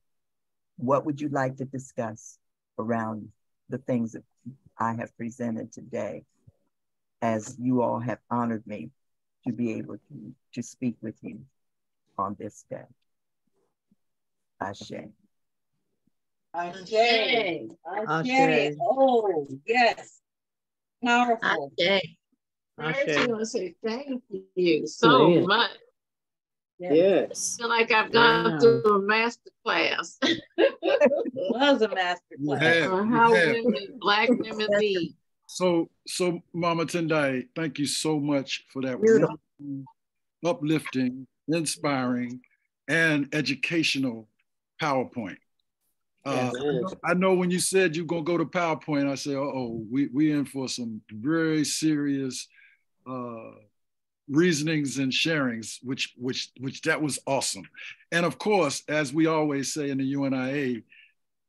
What would you like to discuss around the things that I have presented today, as you all have honored me to be able to speak with you on this day? Ashe. Ashe. Ashe. Oh, yes. Powerful. Ashe. I just want to say thank you so much. Yes. I feel like I've gone through a master class. It was a master class. On how women, Black women lead. So Mama Tendai, thank you so much for that uplifting, inspiring, and educational PowerPoint. I know when you said you're gonna go to PowerPoint, I said, we in for some very serious reasonings and sharings, which that was awesome. And of course, as we always say in the UNIA,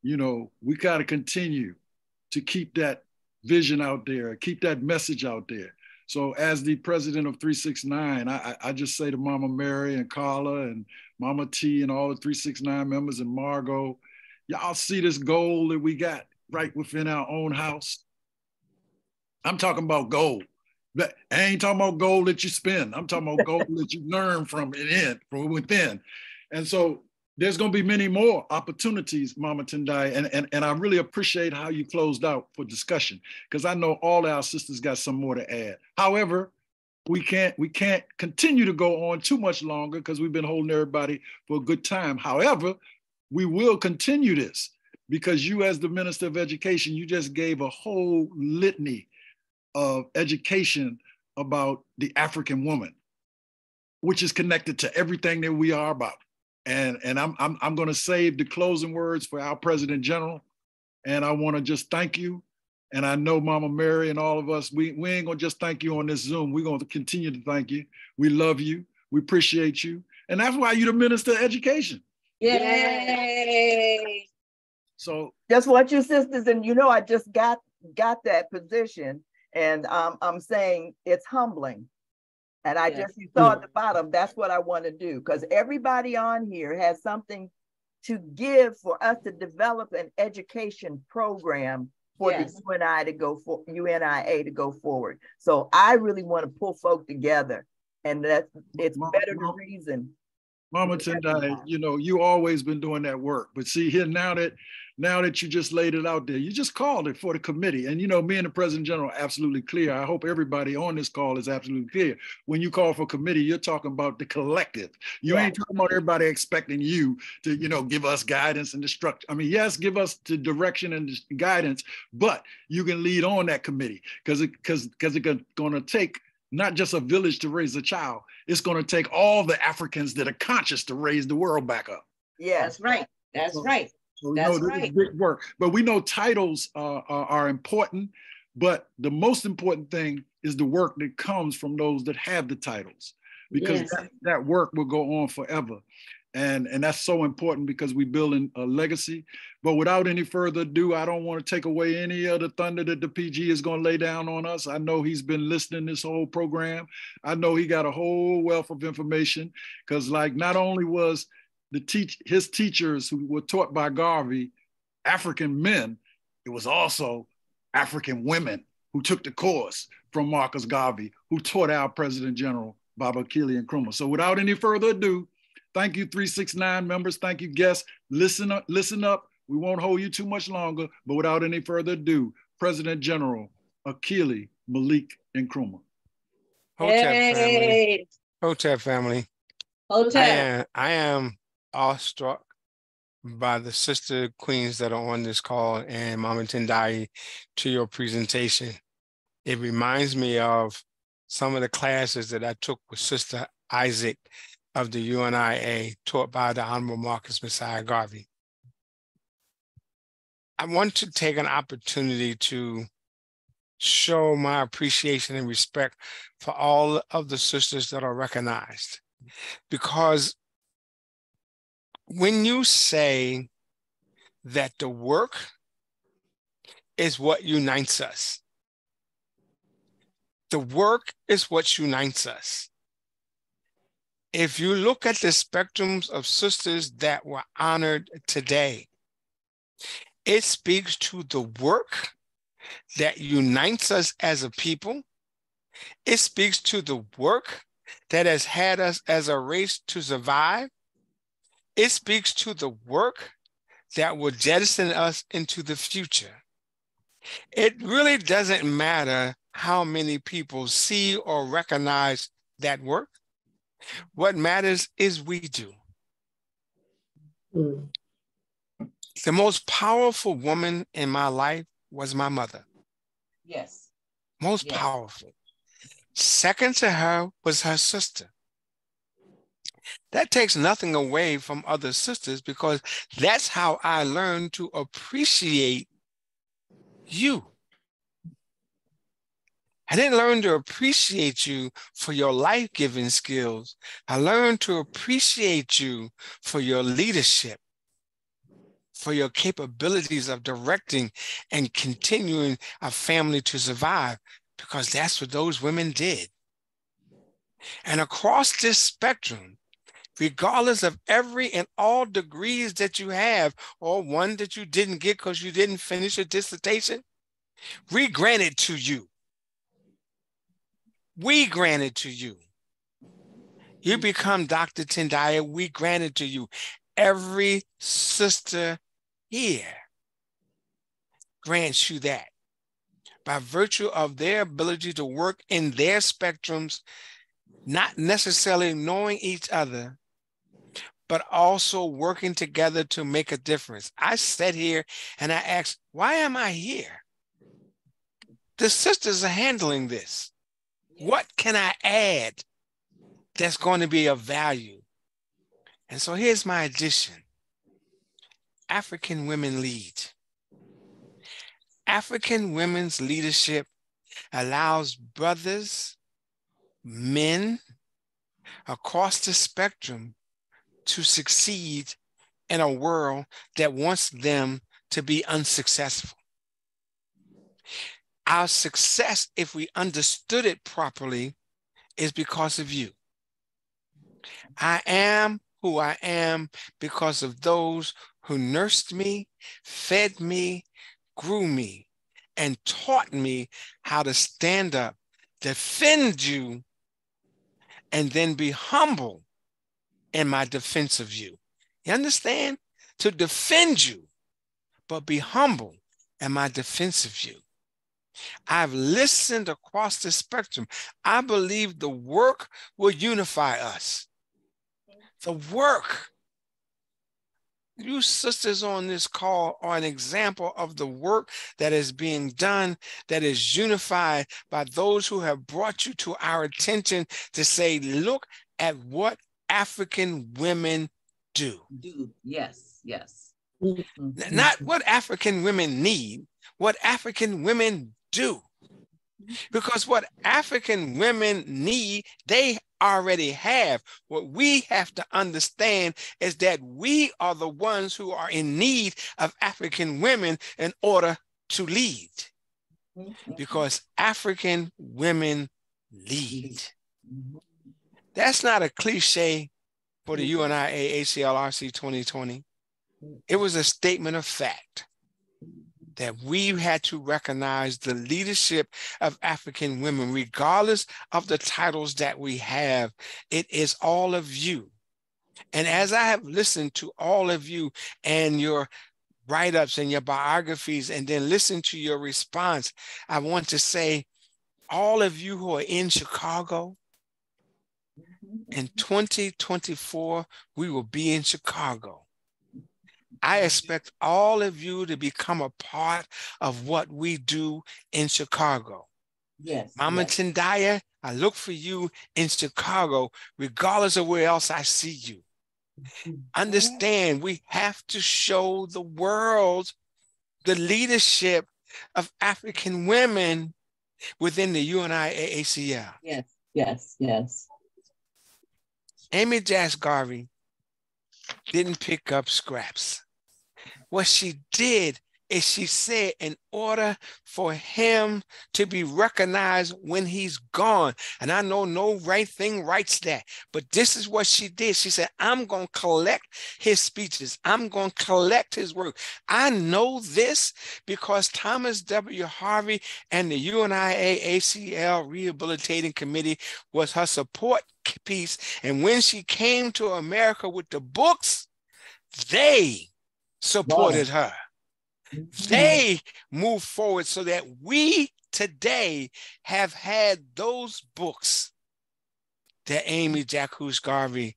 we got to continue to keep that vision out there, keep that message out there. So as the president of 369, I just say to Mama Mary and Carla and Mama T and all the 369 members and Margot, y'all see this goal that we got right within our own house? I'm talking about gold. But I ain't talking about gold that you spend. I'm talking about gold that you learn from within. And so there's going to be many more opportunities, Mama Tendai, and I really appreciate how you closed out for discussion, because I know all our sisters got some more to add. However, we can't continue to go on too much longer because we've been holding everybody for a good time. However, we will continue this because you, as the Minister of Education, you just gave a whole litany of education about the African woman, which is connected to everything that we are about. And I'm going to save the closing words for our President General. And I want to just thank you. And I know Mama Mary and all of us, we ain't going to just thank you on this Zoom. We're going to continue to thank you. We love you. We appreciate you. And that's why you're the Minister of Education. Yay. So just want you sisters, and I just got that position. And I'm saying it's humbling And I just, you saw at the bottom, that's what I want to do, because everybody on here has something to give for us to develop an education program for the UNIA to go forward. So I really want to pull folk together, and that it's better to reason. Mama Tendai, you know, you always been doing that work, but see here now that you just laid it out there, you just called it for the committee. And you know, me and the President General are absolutely clear. I hope everybody on this call is absolutely clear. When you call for committee, you're talking about the collective. You ain't talking about everybody expecting you to, you know, give us guidance and the structure. I mean, yes, give us the direction and the guidance, but you can lead on that committee because it's gonna take not just a village to raise a child. It's going to take all the Africans that are conscious to raise the world back up. Yeah, that's right. That's right. So we know this is big work, but we know titles are important, but the most important thing is the work that comes from those that have the titles, because that work will go on forever. And that's so important because we're building a legacy. But without any further ado, I don't want to take away any of the thunder that the PG is going to lay down on us. I know he's been listening this whole program. I know he got a whole wealth of information, because like not only was his teachers who were taught by Garvey African men, it was also African women who took the course from Marcus Garvey, who taught our President General, Baba Akili Nkrumah. So without any further ado, thank you, 369 members. Thank you, guests. Listen up, listen up. We won't hold you too much longer, but without any further ado, President General Akili Malik Nkrumah. Hotep family. Hotep family. Hotep. I am awestruck by the sister queens that are on this call, and Mama Tendai, to your presentation. It reminds me of some of the classes that I took with Sister Isaac of the UNIA, taught by the Honorable Marcus Messiah Garvey. I want to take an opportunity to show my appreciation and respect for all of the sisters that are recognized. Because when you say that the work is what unites us, the work is what unites us. If you look at the spectrums of sisters that were honored today, it speaks to the work that unites us as a people. It speaks to the work that has had us as a race to survive. It speaks to the work that will jettison us into the future. It really doesn't matter how many people see or recognize that work. What matters is we do. The most powerful woman in my life was my mother. Yes. Most powerful. Second to her was her sister. That takes nothing away from other sisters, because that's how I learned to appreciate you. I didn't learn to appreciate you for your life-giving skills. I learned to appreciate you for your leadership, for your capabilities of directing and continuing a family to survive, because that's what those women did. And across this spectrum, regardless of every and all degrees that you have, or one that you didn't get because you didn't finish your dissertation, we grant it to you. We grant it to you. You become Dr. Tendai, we grant it to you. Every sister here grants you that by virtue of their ability to work in their spectrums, not necessarily knowing each other, but also working together to make a difference. I sat here and I asked, why am I here? The sisters are handling this. What can I add that's going to be of value? And so here's my addition. African women lead. African women's leadership allows brothers, men across the spectrum to succeed in a world that wants them to be unsuccessful. Our success, if we understood it properly, is because of you. I am who I am because of those who nursed me, fed me, grew me, and taught me how to stand up, defend you, and then be humble in my defense of you. You understand? To defend you, but be humble in my defense of you. I've listened across the spectrum. I believe the work will unify us. The work. You sisters on this call are an example of the work that is being done, that is unified by those who have brought you to our attention to say, look at what African women do. Yes, yes. Not what African women need, what African women do. Because what African women need, they already have. What we have to understand is that we are the ones who are in need of African women in order to lead. Because African women lead. That's not a cliche for the UNIA-ACL RC2020. It was a statement of fact that we had to recognize the leadership of African women, regardless of the titles that we have. It is all of you. And as I have listened to all of you and your write-ups and your biographies, and then listen to your response, I want to say, all of you who are in Chicago, in 2024, we will be in Chicago. I expect all of you to become a part of what we do in Chicago. Yes. Mama Tendai, I look for you in Chicago, regardless of where else I see you. Understand, we have to show the world the leadership of African women within the UNIA-ACL. Yes, yes, yes. Amy Jax Garvey didn't pick up scraps. What she did is she said, in order for him to be recognized when he's gone, and I know no right thing writes that, but this is what she did. She said, I'm going to collect his speeches. I'm going to collect his work. I know this because Thomas W. Harvey and the UNIA-ACL Rehabilitating Committee was her support piece. And when she came to America with the books, they supported her. They moved forward so that we today have had those books that Amy Jax Garvey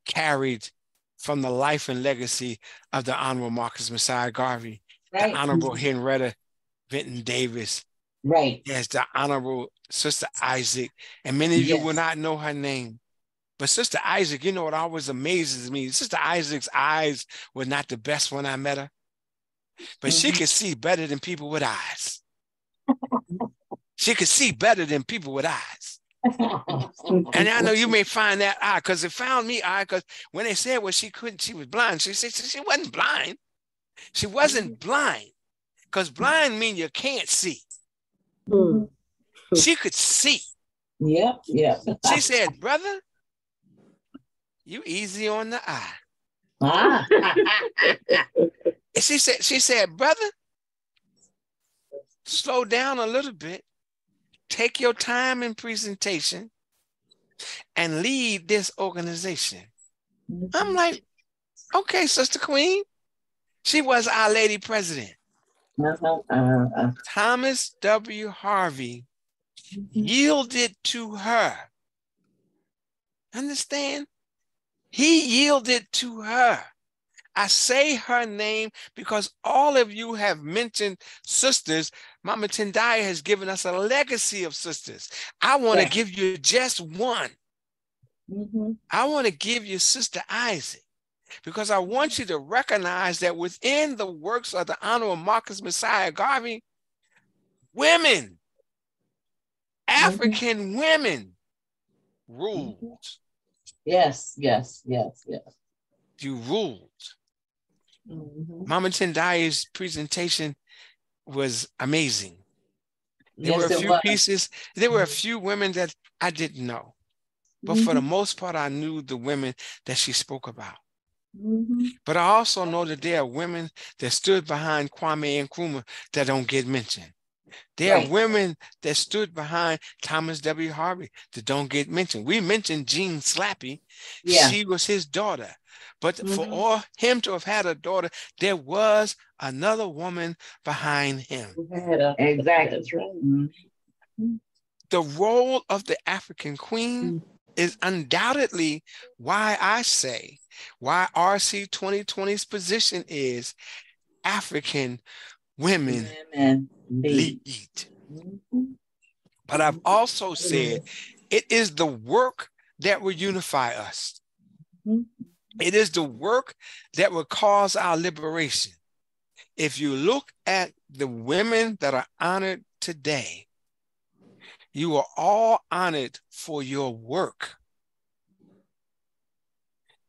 carried from the life and legacy of the Honorable Marcus Messiah Garvey, the Honorable Henrietta Benton Davis, as the Honorable Sister Isaac, and many of you will not know her name. But Sister Isaac, you know what always amazes me? Sister Isaac's eyes were not the best when I met her, but she could see better than people with eyes. She could see better than people with eyes. And I know you may find that odd, because it found me odd, because when they said, well, she couldn't, she was blind. She said she wasn't blind. She wasn't blind, because blind means you can't see. She could see. Yep, yep. She said, brother, you easy on the eye. And she said, brother, slow down a little bit. Take your time in presentation and lead this organization. I'm like, okay, Sister Queen. She was our lady president. Thomas W. Harvey yielded to her. Understand? He yielded to her. I say her name because all of you have mentioned sisters. Mama Tendai has given us a legacy of sisters. I want to give you just one. I want to give you Sister Isaac, because I want you to recognize that within the works of the Honorable Marcus Messiah Garvey, women, African women ruled. Yes, yes, yes, yes. You ruled. Mama Tendai's presentation was amazing. There were a few pieces. There were a few women that I didn't know. But for the most part, I knew the women that she spoke about. But I also know that there are women that stood behind Kwame Nkrumah that don't get mentioned. There are women that stood behind Thomas W. Harvey that don't get mentioned. We mentioned Jean Slappy. She was his daughter. But for all him to have had a daughter, there was another woman behind him. Exactly. That's right. The role of the African queen is undoubtedly why I say, why RC2020's position is African women lead. But I've also said it is the work that will unify us. It is the work that will cause our liberation. If you look at the women that are honored today, you are all honored for your work.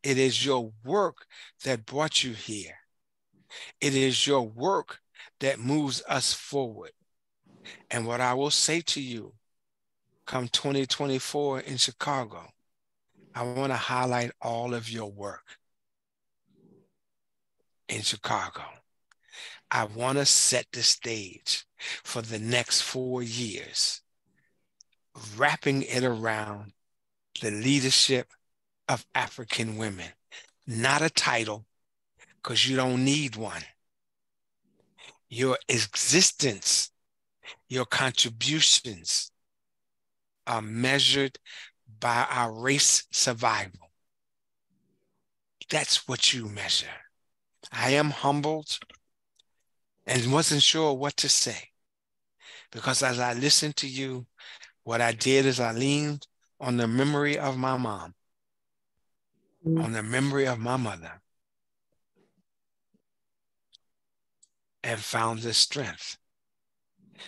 It is your work that brought you here. It is your work that moves us forward. And what I will say to you, come 2024 in Chicago, I want to highlight all of your work in Chicago. I want to set the stage for the next 4 years, wrapping it around the leadership of African women, not a title, because you don't need one. Your existence, your contributions are measured by our race survival. That's what you measure. I am humbled and wasn't sure what to say, because as I listened to you, what I did is I leaned on the memory of my mom, on the memory of my mother, and found the strength,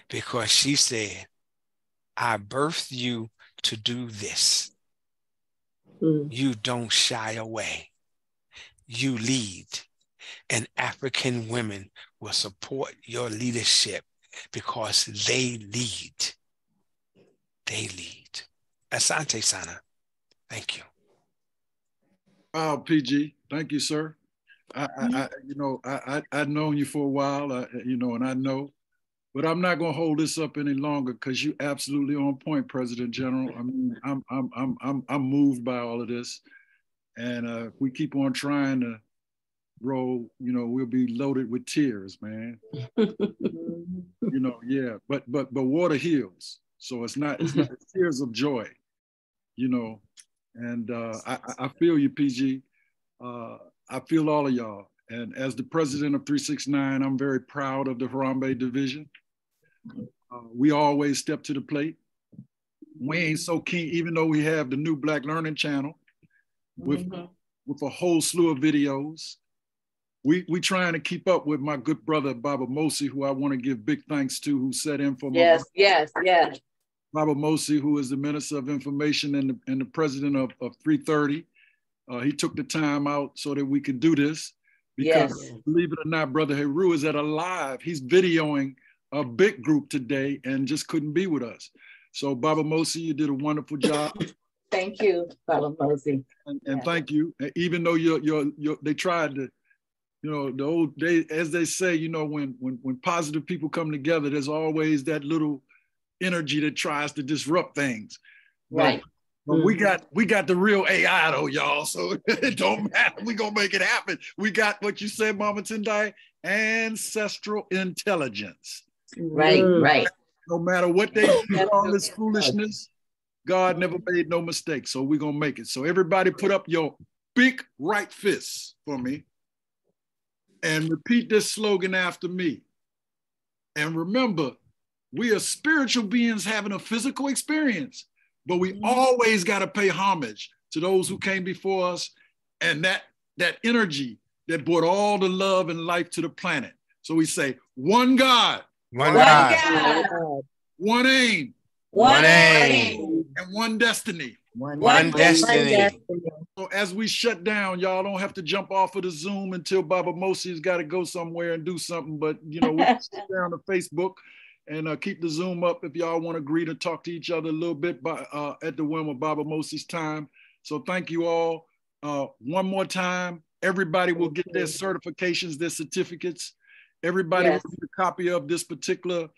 because she said, I birthed you to do this. You don't shy away. You lead. And African women will support your leadership because they lead. They lead. Asante Sana. Thank you. Wow, PG. Thank you, sir. I've known you for a while, and I know, but I'm not going to hold this up any longer because you absolutely on point, President General. I mean, I'm moved by all of this, and if we keep on trying to roll, we'll be loaded with tears, man. But water heals, so it's not tears of joy, and I feel you, PG. I feel all of y'all. And as the president of 369, I'm very proud of the Harambe division. We always step to the plate. We ain't so keen, even though we have the new Black Learning Channel with a whole slew of videos. We trying to keep up with my good brother, Baba Mosi, who I want to give big thanks to, who set in for my Yes. Baba Mosi, who is the Minister of Information and the president of 330. He took the time out so that we could do this because, believe it or not, Brother Heru is at a live. He's videoing a big group today and just couldn't be with us. So Baba Mosi, you did a wonderful job. Thank you, Baba Mosi. And thank you. Even though they tried to, the old day, as they say, when positive people come together, there's always that little energy that tries to disrupt things. Right. But we got the real AI though, y'all. So it don't matter. We gonna make it happen. We got what you said, Mama Tendai, ancestral intelligence. Right. No matter what they do, all this foolishness, God never made no mistake. So we're gonna make it. So everybody put up your big right fist for me and repeat this slogan after me. And remember, we are spiritual beings having a physical experience. But we always got to pay homage to those who came before us and that energy that brought all the love and life to the planet. So we say, one God. One God. One aim. One aim. And one destiny. One destiny. So as we shut down, y'all don't have to jump off of the Zoom until Baba Mosi's got to go somewhere and do something. But, we can sit down to Facebook and keep the Zoom up if y'all want to greet and talk to each other a little bit at the whim of Baba Mosi's time. So thank you all. One more time, everybody will get their certifications, their certificates. Everybody will get a copy of this particular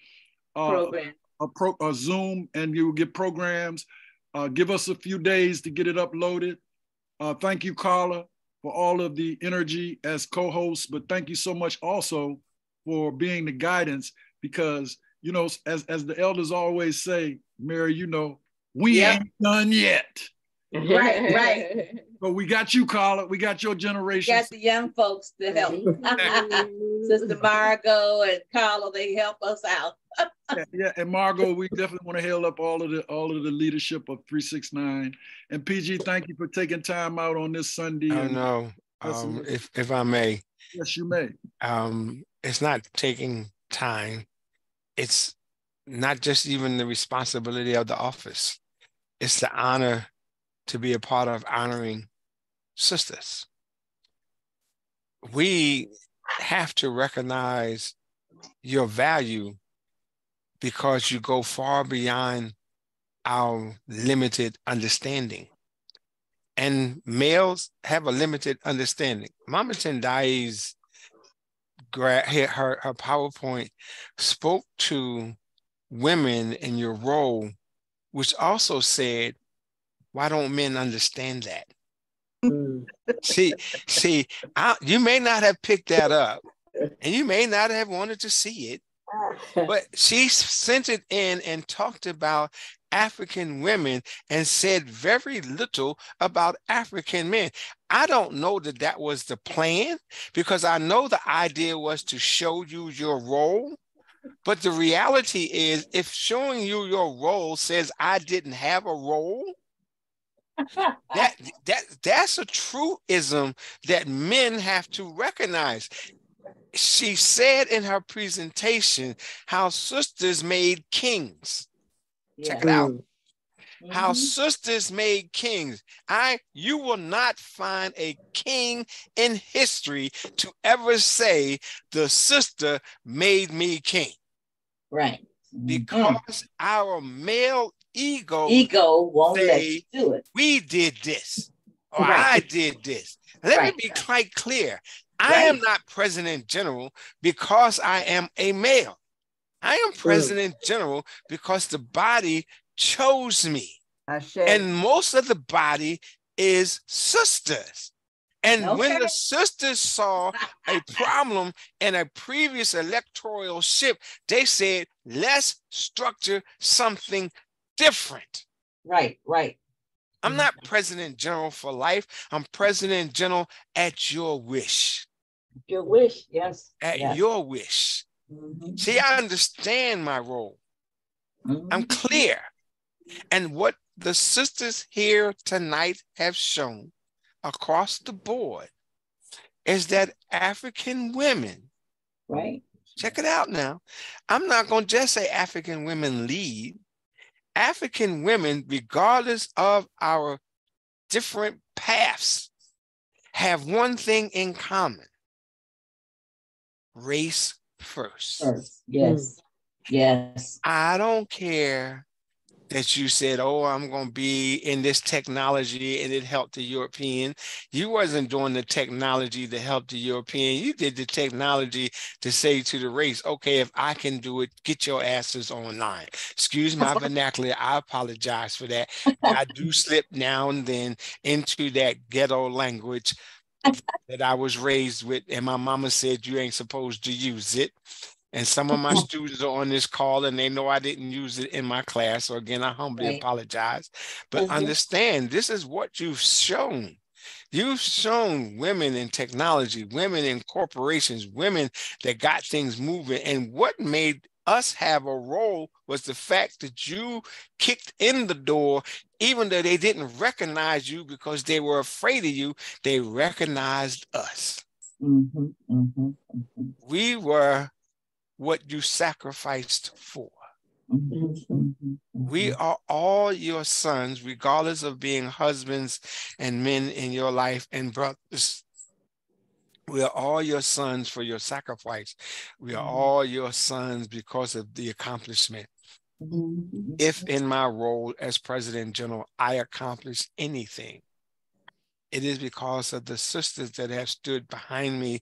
program. A Zoom, and you will get programs. Give us a few days to get it uploaded. Thank you, Carla, for all of the energy as co-host, but thank you so much also for being the guidance, because, you know, as the elders always say, Mary, you know, we ain't done yet. Right, right. But we got you, Carla. We got your generation. We got the young folks to help. Sister Margot and Carla, they help us out. Yeah, and Margot, we definitely want to hail up all of the leadership of 369. And PG, thank you for taking time out on this Sunday. Oh no, if I may. Yes, you may. It's not taking time. It's not just even the responsibility of the office. It's the honor to be a part of honoring sisters. We have to recognize your value because you go far beyond our limited understanding. And males have a limited understanding. Mama Tendai's her PowerPoint spoke to women in your role, which also said, why don't men understand that? See, you may not have picked that up, and you may not have wanted to see it, but she sent it in and talked about African women and said very little about African men. I don't know that that was the plan, because I know the idea was to show you your role. But the reality is, if showing you your role says I didn't have a role, that's a truism that men have to recognize. She said in her presentation how sisters made kings. Check it out. How sisters made kings. You will not find a king in history to ever say the sister made me king. Right. Because our male ego won't let you do it. We did this, or I did this. Let me be quite clear. I am not President General because I am a male. I am President General because the body chose me. And most of the body is sisters. And when the sisters saw a problem in a previous electoral shift, they said, let's structure something different. Right. I'm not President General for life. I'm President General at your wish. Your wish, yes. At your wish. See, I understand my role. I'm clear. And what the sisters here tonight have shown across the board is that African women, check it out now. I'm not going to just say African women lead. African women, regardless of our different paths, have one thing in common: race first. Yes. Yes. I don't care that you said, oh, I'm going to be in this technology and it helped the European. You wasn't doing the technology to help the European. You did the technology to say to the race, okay, if I can do it, get your asses online. Excuse my vernacular. I apologize for that. I do slip now and then into that ghetto language that I was raised with. And my mama said, you ain't supposed to use it. And some of my students are on this call and they know I didn't use it in my class. So again, I humbly apologize. But understand, this is what you've shown. You've shown women in technology, women in corporations, women that got things moving. And what made us have a role was the fact that you kicked in the door, even though they didn't recognize you because they were afraid of you, they recognized us. We were what you sacrificed for. We are all your sons, regardless of being husbands and men in your life and brothers. We are all your sons for your sacrifice. We are all your sons because of the accomplishment. If in my role as President General, I accomplish anything, it is because of the sisters that have stood behind me